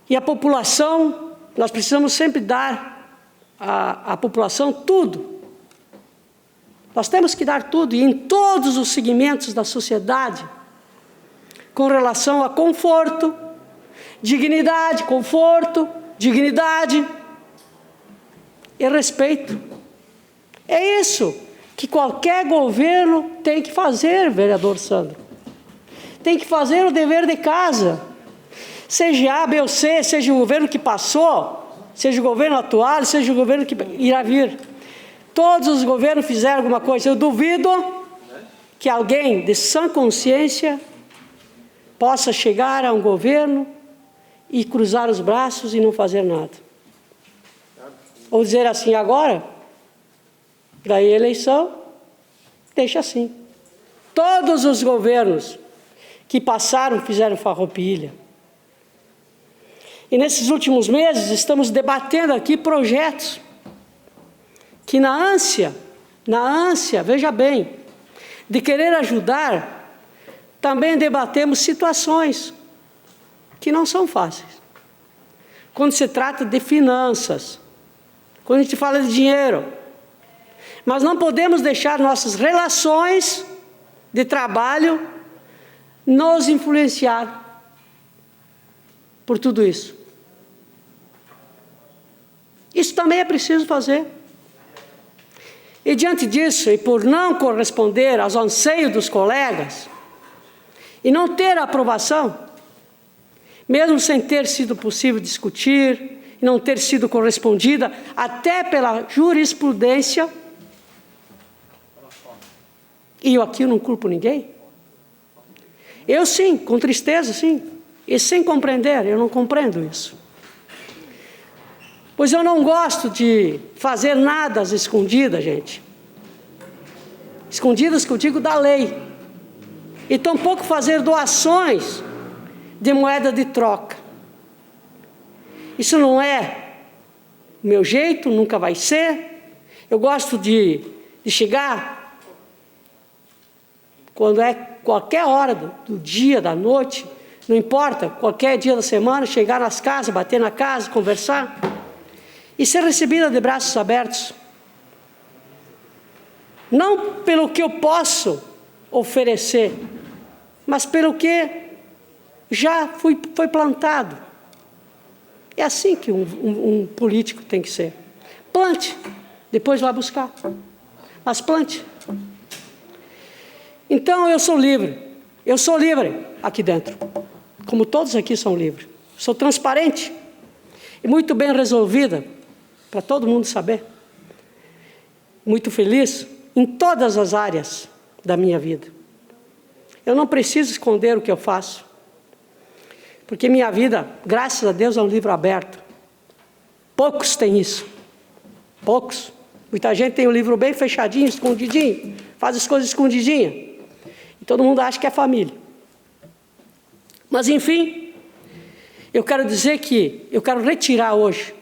E a população, nós precisamos sempre dar à população tudo. Nós temos que dar tudo, e em todos os segmentos da sociedade, com relação a conforto, dignidade e respeito. É isso que qualquer governo tem que fazer, vereador Sandro. Tem que fazer o dever de casa. Seja A, B ou C, seja o governo que passou, seja o governo atual, seja o governo que irá vir. Todos os governos fizeram alguma coisa. Eu duvido que alguém de sã consciência possa chegar a um governo e cruzar os braços e não fazer nada. Ou dizer assim, agora, daí a eleição, deixa assim. Todos os governos que passaram fizeram farroupilha. E nesses últimos meses estamos debatendo aqui projetos que na ânsia, veja bem, de querer ajudar, também debatemos situações que não são fáceis. Quando se trata de finanças, quando a gente fala de dinheiro, mas não podemos deixar nossas relações de trabalho nos influenciar por tudo isso. Isso também é preciso fazer. E diante disso, e por não corresponder aos anseios dos colegas, e não ter a aprovação, mesmo sem ter sido possível discutir, e não ter sido correspondida até pela jurisprudência, E eu aqui não culpo ninguém. Eu sim, com tristeza, sim. E sem compreender, eu não compreendo isso. Pois eu não gosto de fazer nada às escondidas, gente. Escondidas que eu digo da lei. E tampouco fazer doações de moeda de troca. Isso não é o meu jeito, nunca vai ser. Eu gosto de chegar, quando é qualquer hora do dia, da noite, não importa, qualquer dia da semana, chegar nas casas, bater na casa, conversar, e ser recebida de braços abertos. Não pelo que eu posso oferecer, mas pelo que já foi plantado. É assim que um político tem que ser. Plante, depois vai buscar. Mas plante. Então eu sou livre aqui dentro, como todos aqui são livres. Sou transparente e muito bem resolvida, para todo mundo saber. Muito feliz em todas as áreas da minha vida. Eu não preciso esconder o que eu faço, porque minha vida, graças a Deus, é um livro aberto. Poucos têm isso. Poucos. Muita gente tem o livro bem fechadinho, escondidinho, faz as coisas escondidinhas. E todo mundo acha que é família. Mas, enfim, eu quero dizer que eu quero retirar hoje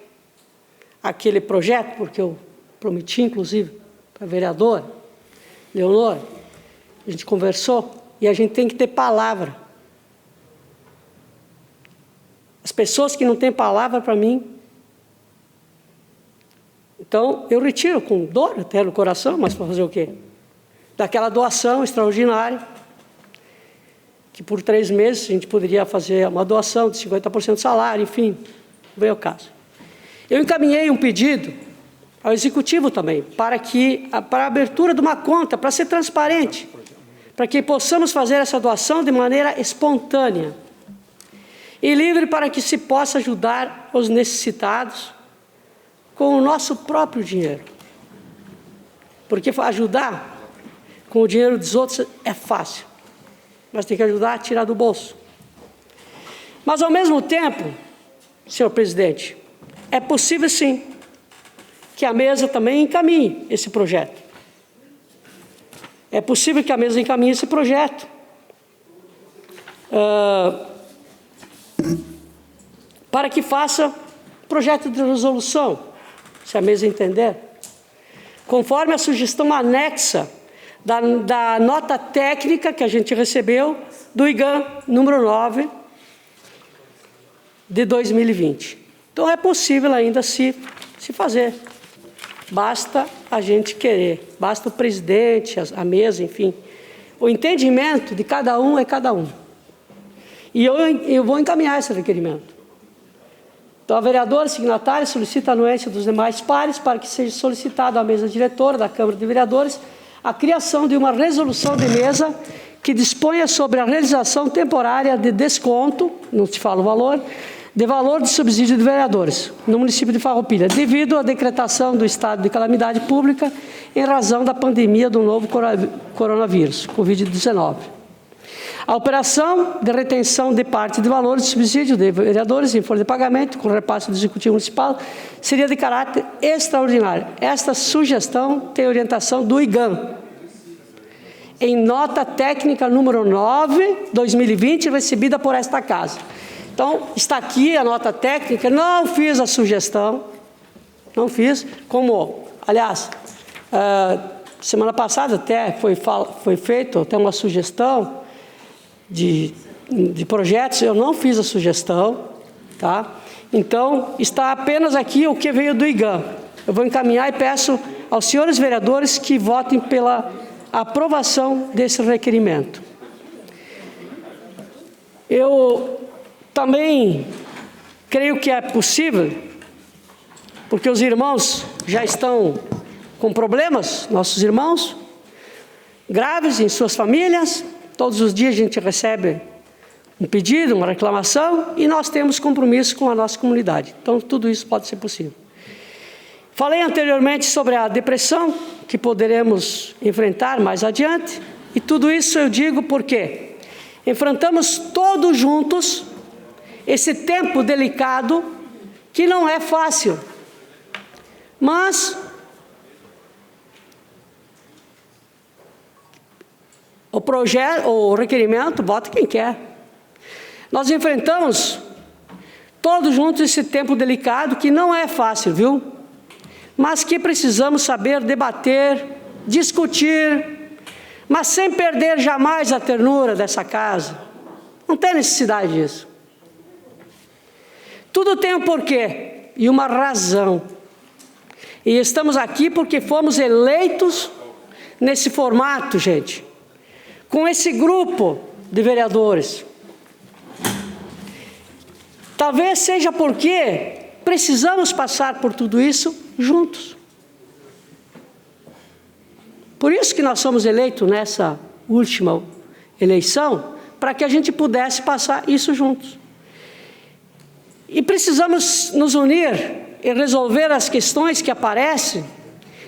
aquele projeto, porque eu prometi, inclusive, para a vereadora Leonor, a gente conversou, e a gente tem que ter palavra. As pessoas que não têm palavra para mim, então eu retiro com dor até no coração, mas para fazer o quê? Daquela doação extraordinária, que por 3 meses a gente poderia fazer uma doação de 50% do salário, enfim, não veio ao caso. Eu encaminhei um pedido ao Executivo também, para a abertura de uma conta, para ser transparente, para que possamos fazer essa doação de maneira espontânea e livre, para que se possa ajudar os necessitados com o nosso próprio dinheiro. Porque ajudar com o dinheiro dos outros é fácil, mas tem que ajudar a tirar do bolso. Mas, ao mesmo tempo, senhor presidente, é possível sim que a mesa também encaminhe esse projeto. É possível que a mesa encaminhe esse projeto. Para que faça projeto de resolução, se a mesa entender, conforme a sugestão anexa da nota técnica que a gente recebeu do IGAM número 9 de 2020. Então é possível ainda se fazer. Basta a gente querer, basta o presidente, a mesa, enfim. O entendimento de cada um é cada um. E eu vou encaminhar esse requerimento. Então, a vereadora signatária solicita a anuência dos demais pares para que seja solicitado à mesa diretora da Câmara de Vereadores a criação de uma resolução de mesa que disponha sobre a realização temporária de desconto, não se fala o valor, de valor de subsídio de vereadores no município de Farroupilha, devido à decretação do estado de calamidade pública em razão da pandemia do novo coronavírus, Covid-19. A operação de retenção de parte de valores de subsídio de vereadores em folha de pagamento, com repasse do Executivo Municipal, seria de caráter extraordinário. Esta sugestão tem orientação do IGAM, em nota técnica número 9, 2020, recebida por esta Casa. Então, está aqui a nota técnica, não fiz a sugestão, não fiz, como, aliás, semana passada até foi feito até uma sugestão de projetos, eu não fiz a sugestão, tá? Então, está apenas aqui o que veio do IGAM. Eu vou encaminhar e peço aos senhores vereadores que votem pela aprovação desse requerimento. Eu também creio que é possível, porque os irmãos já estão com problemas, nossos irmãos, graves em suas famílias. Todos os dias a gente recebe um pedido, uma reclamação, e nós temos compromisso com a nossa comunidade. Então, tudo isso pode ser possível. Falei anteriormente sobre a depressão, que poderemos enfrentar mais adiante. E tudo isso eu digo porque enfrentamos todos juntos esse tempo delicado que não é fácil. Mas o requerimento, bota quem quer. Nós enfrentamos todos juntos esse tempo delicado que não é fácil, viu? Mas que precisamos saber debater, discutir, mas sem perder jamais a ternura dessa casa. Não tem necessidade disso. Tudo tem um porquê e uma razão. E estamos aqui porque fomos eleitos nesse formato, gente, com esse grupo de vereadores. Talvez seja porque precisamos passar por tudo isso juntos. Por isso que nós somos eleitos nessa última eleição, para que a gente pudesse passar isso juntos. E precisamos nos unir e resolver as questões que aparecem,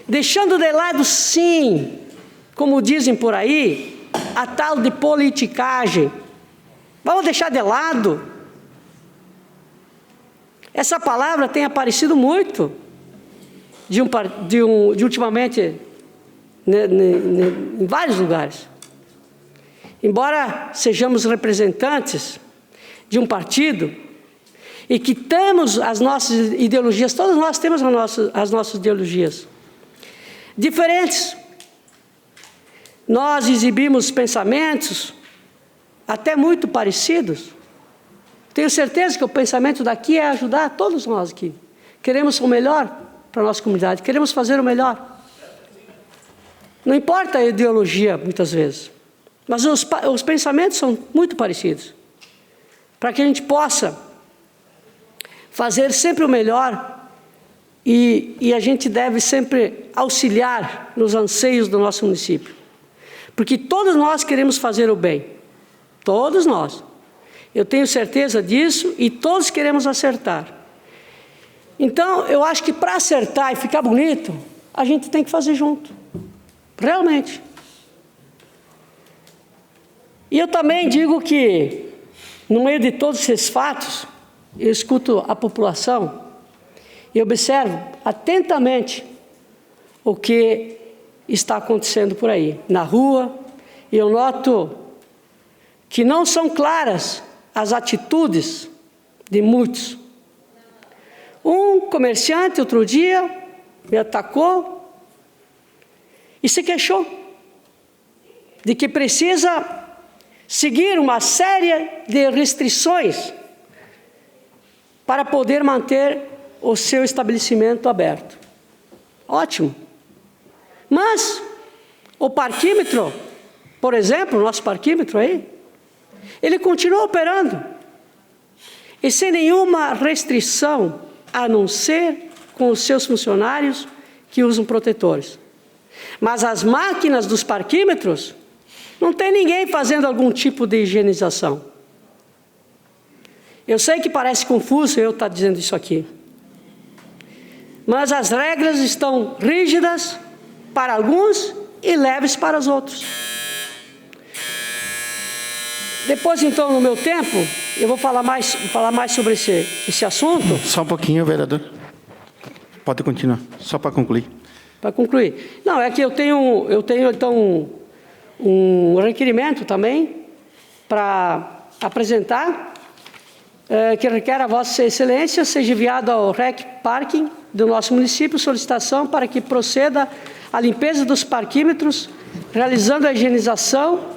deixando de lado, sim, como dizem por aí, a tal de politicagem. Vamos deixar de lado. Essa palavra tem aparecido muito, de ultimamente, em vários lugares. Embora sejamos representantes de um partido e que temos as nossas ideologias, todos nós temos as nossas ideologias diferentes. Nós exibimos pensamentos até muito parecidos. Tenho certeza que o pensamento daqui é ajudar todos nós aqui. Queremos o melhor para a nossa comunidade, queremos fazer o melhor. Não importa a ideologia, muitas vezes, mas os pensamentos são muito parecidos. Para que a gente possa fazer sempre o melhor e a gente deve sempre auxiliar nos anseios do nosso município. Porque todos nós queremos fazer o bem. Todos nós. Eu tenho certeza disso e todos queremos acertar. Então, eu acho que para acertar e ficar bonito, a gente tem que fazer junto. Realmente. E eu também digo que, no meio de todos esses fatos, eu escuto a população e observo atentamente o que está acontecendo por aí, na rua, e eu noto que não são claras as atitudes de muitos. Um comerciante, outro dia, me atacou e se queixou de que precisa seguir uma série de restrições para poder manter o seu estabelecimento aberto. Ótimo. Mas o parquímetro, por exemplo, o nosso parquímetro aí, ele continua operando e sem nenhuma restrição, a não ser com os seus funcionários que usam protetores. Mas as máquinas dos parquímetros, não tem ninguém fazendo algum tipo de higienização. Eu sei que parece confuso eu estar dizendo isso aqui, mas as regras estão rígidas para alguns e leves para os outros. Depois, então, no meu tempo, eu vou falar mais sobre esse assunto. Só um pouquinho, vereador. Pode continuar, só para concluir. Para concluir. Não, é que eu tenho então, um requerimento também para apresentar, que requer a Vossa Excelência seja enviado ao REC Parking do nosso município solicitação para que proceda a limpeza dos parquímetros, realizando a higienização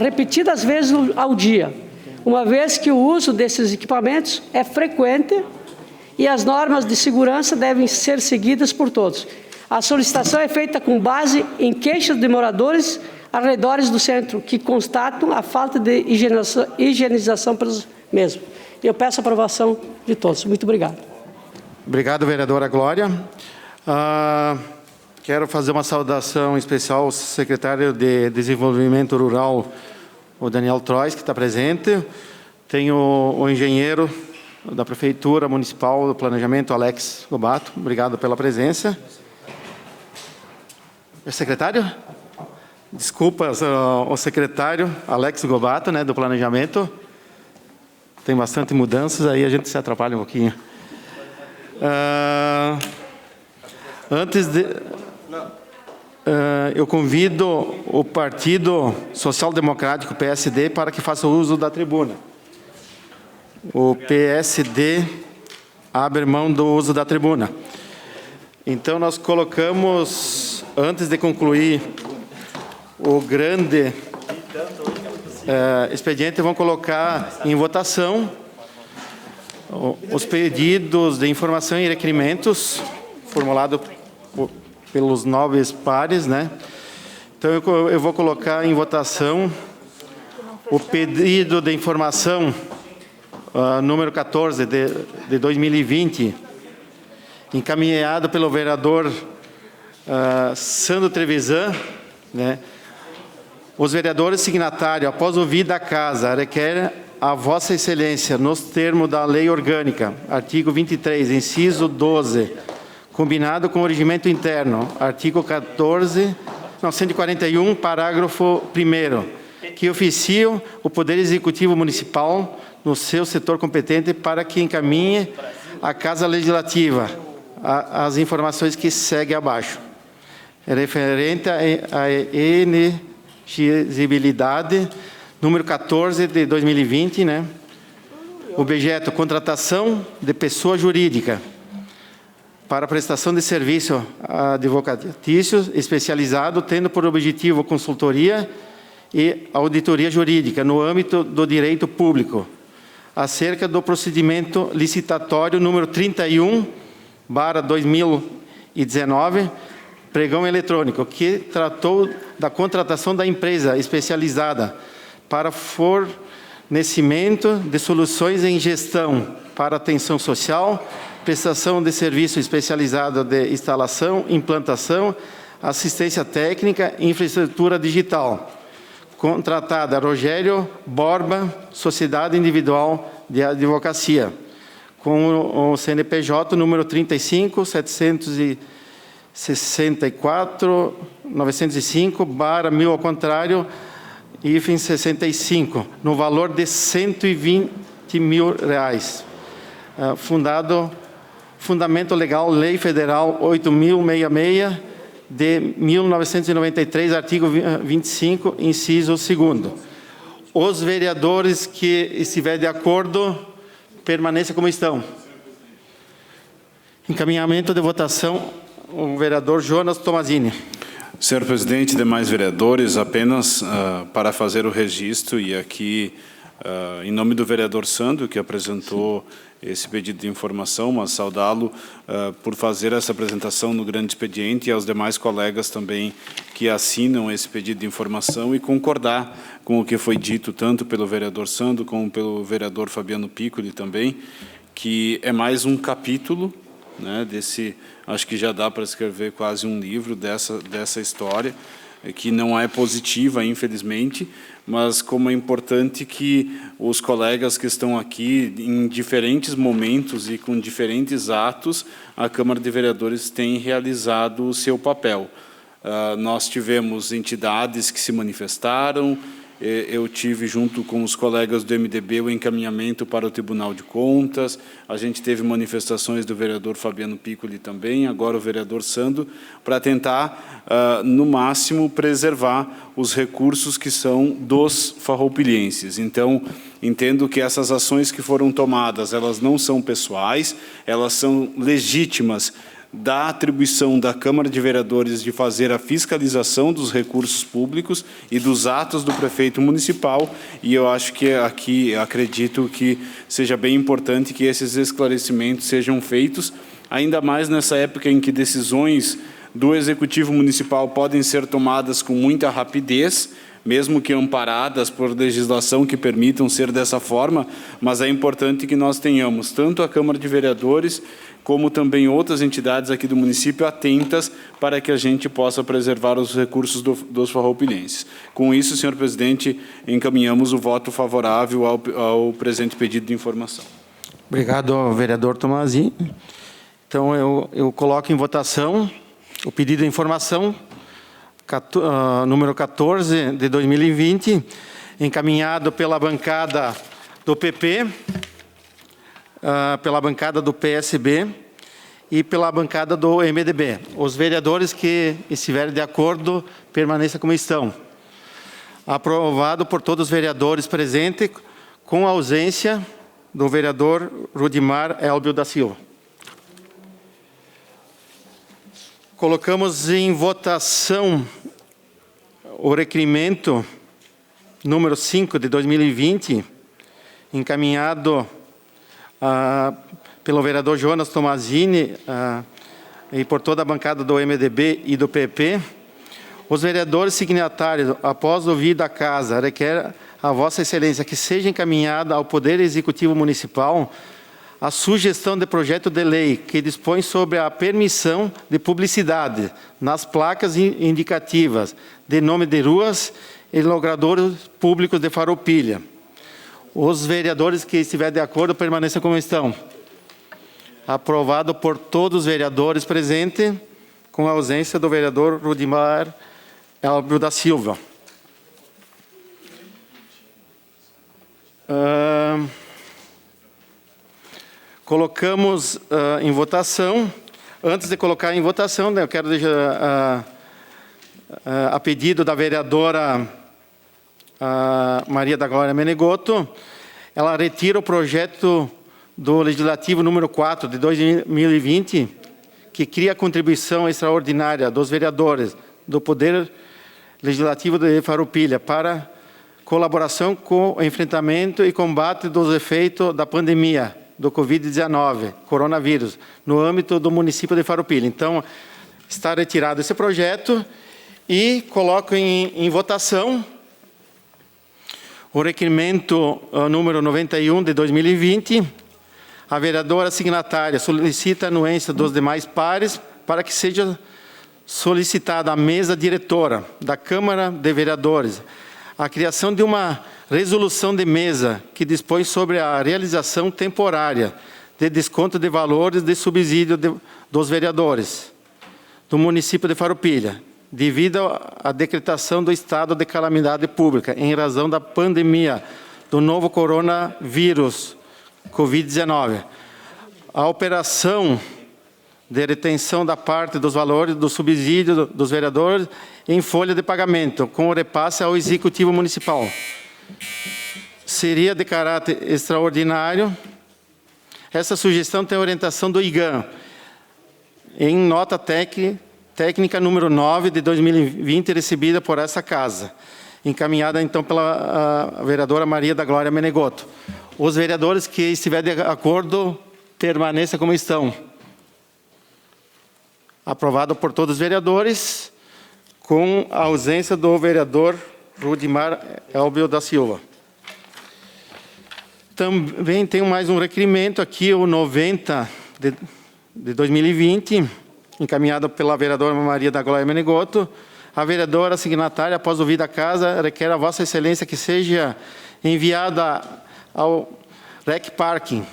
repetidas vezes ao dia, uma vez que o uso desses equipamentos é frequente e as normas de segurança devem ser seguidas por todos. A solicitação é feita com base em queixas de moradores arredores do centro, que constatam a falta de higienização pelos mesmos. Eu peço a aprovação de todos. Muito obrigado. Obrigado, vereadora Glória. Quero fazer uma saudação especial ao secretário de Desenvolvimento Rural, o Daniel Trois, que está presente. Tenho o engenheiro da Prefeitura Municipal do Planejamento, Alex Gobato. Obrigado pela presença. É secretário? Desculpas ao secretário Alex Gobato, né, do Planejamento. Tem bastante mudanças, aí a gente se atrapalha um pouquinho. Eu convido o Partido Social Democrático, PSD, para que faça uso da tribuna. O PSD abre mão do uso da tribuna. Então, nós colocamos, antes de concluir o grande expediente, vamos colocar em votação os pedidos de informação e requerimentos formulados pelos nobres pares, né? Então, eu vou colocar em votação o pedido de informação número 14 de 2020, encaminhado pelo vereador Sandro Trevisan, né? Os vereadores signatários, após ouvir da Casa, requerem a Vossa Excelência, nos termos da Lei Orgânica, artigo 23, inciso 12, combinado com o regimento interno, artigo 141, parágrafo 1º, que oficiam o Poder Executivo Municipal no seu setor competente para que encaminhe à Casa Legislativa as informações que seguem abaixo. Referente à elegibilidade, número 14 de 2020, né? Objeto: contratação de pessoa jurídica para prestação de serviço advocatício especializado, tendo por objetivo consultoria e auditoria jurídica no âmbito do direito público, acerca do procedimento licitatório número 31/2019, pregão eletrônico, que tratou da contratação da empresa especializada para fornecimento de soluções em gestão para atenção social, prestação de serviço especializado de instalação, implantação, assistência técnica e infraestrutura digital. Contratada Rogério Borba, Sociedade Individual de Advocacia, com o CNPJ número 35.764.905/1000 ao contrário, hífen 65, no valor de R$120 mil. Fundamento legal, Lei Federal 8.066, de 1993, artigo 25, inciso 2º. Os vereadores que estiverem de acordo, permaneçam como estão. Encaminhamento de votação, o vereador Jonas Tomazini. Senhor presidente e demais vereadores, apenas para fazer o registro, e aqui, em nome do vereador Sandro, que apresentou esse pedido de informação, mas saudá-lo por fazer essa apresentação no grande expediente, e aos demais colegas também que assinam esse pedido de informação, e concordar com o que foi dito tanto pelo vereador Sandro como pelo vereador Fabiano Piccoli também, que é mais um capítulo, né, acho que já dá para escrever quase um livro dessa história, que não é positiva, infelizmente, mas como é importante que os colegas que estão aqui, em diferentes momentos e com diferentes atos, a Câmara de Vereadores tem realizado o seu papel. Nós tivemos entidades que se manifestaram, eu tive, junto com os colegas do MDB, o encaminhamento para o Tribunal de Contas, a gente teve manifestações do vereador Fabiano Piccoli também, agora o vereador Sandro, para tentar, no máximo, preservar os recursos que são dos farroupilhenses. Então, entendo que essas ações que foram tomadas, elas não são pessoais, elas são legítimas da atribuição da Câmara de Vereadores de fazer a fiscalização dos recursos públicos e dos atos do prefeito municipal, e eu acho que aqui, acredito que seja bem importante que esses esclarecimentos sejam feitos, ainda mais nessa época em que decisões do Executivo Municipal podem ser tomadas com muita rapidez, mesmo que amparadas por legislação que permitam ser dessa forma, mas é importante que nós tenhamos tanto a Câmara de Vereadores como também outras entidades aqui do município atentas para que a gente possa preservar os recursos dos farroupilhenses. Com isso, senhor presidente, encaminhamos o voto favorável ao presente pedido de informação. Obrigado, vereador Tomazini. Então, eu coloco em votação o pedido de informação número 14 de 2020, encaminhado pela bancada do PP, pela bancada do PSB e pela bancada do MDB. Os vereadores que estiverem de acordo, permaneçam como estão. Aprovado por todos os vereadores presentes, com a ausência do vereador Rudimar Elbio da Silva. Colocamos em votação o requerimento número 5 de 2020, encaminhado pelo vereador Jonas Tomazini e por toda a bancada do MDB e do PP. Os vereadores signatários, após ouvir da Casa, requer a Vossa Excelência que seja encaminhada ao Poder Executivo Municipal a sugestão de projeto de lei que dispõe sobre a permissão de publicidade nas placas indicativas de nome de ruas e logradouros públicos de Farroupilha. Os vereadores que estiverem de acordo permaneçam como estão. Aprovado por todos os vereadores presentes, com a ausência do vereador Rudimar Elbio da Silva. Colocamos em votação. Antes de colocar em votação, eu quero deixar a pedido da vereadora Maria da Glória Menegotto, ela retira o projeto do Legislativo número 4 de 2020, que cria a contribuição extraordinária dos vereadores do Poder Legislativo de Farroupilha para colaboração com o enfrentamento e combate dos efeitos da pandemia do Covid-19, coronavírus, no âmbito do município de Farroupilha. Então, está retirado esse projeto e coloco em votação o requerimento número 91 de 2020. A vereadora signatária solicita a anuência dos demais pares para que seja solicitada à mesa diretora da Câmara de Vereadores a criação de uma resolução de mesa que dispõe sobre a realização temporária de desconto de valores de subsídio dos vereadores do município de Farroupilha, devido à decretação do estado de calamidade pública em razão da pandemia do novo coronavírus Covid-19. A operação de retenção da parte dos valores do subsídio dos vereadores em folha de pagamento, com o repasse ao Executivo Municipal. Seria de caráter extraordinário. Essa sugestão tem orientação do IGAM, em nota técnica número 9 de 2020, recebida por essa Casa, encaminhada então pela vereadora Maria da Glória Menegotto. Os vereadores que estiverem de acordo, permaneçam como estão. Aprovado por todos os vereadores, com a ausência do vereador Rudimar Elbio da Silva. Também tem mais um requerimento aqui, o 90 de 2020, encaminhado pela vereadora Maria da Glória Menegotto. A vereadora signatária, após ouvir da Casa, requer a Vossa Excelência que seja enviada ao REC Parking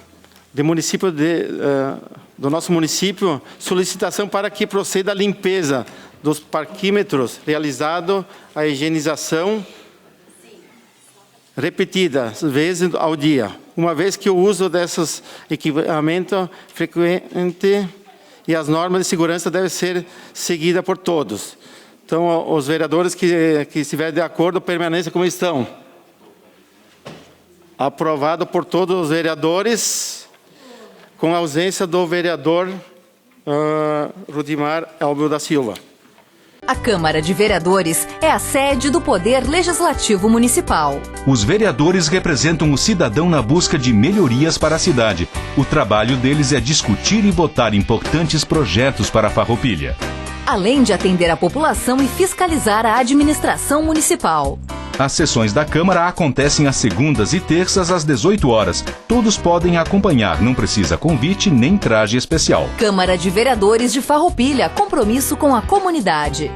do nosso município, solicitação para que proceda a limpeza dos parquímetros, realizado a higienização repetidas vezes ao dia, uma vez que o uso desses equipamentos frequente e as normas de segurança devem ser seguidas por todos. Então, os vereadores que estiverem de acordo, permaneçam como estão. Aprovado por todos os vereadores, com a ausência do vereador Rudimar Elbio da Silva. A Câmara de Vereadores é a sede do Poder Legislativo Municipal. Os vereadores representam o cidadão na busca de melhorias para a cidade. O trabalho deles é discutir e votar importantes projetos para a Farroupilha, além de atender a população e fiscalizar a administração municipal. As sessões da Câmara acontecem às segundas e terças às 18 horas. Todos podem acompanhar, não precisa convite nem traje especial. Câmara de Vereadores de Farroupilha, compromisso com a comunidade.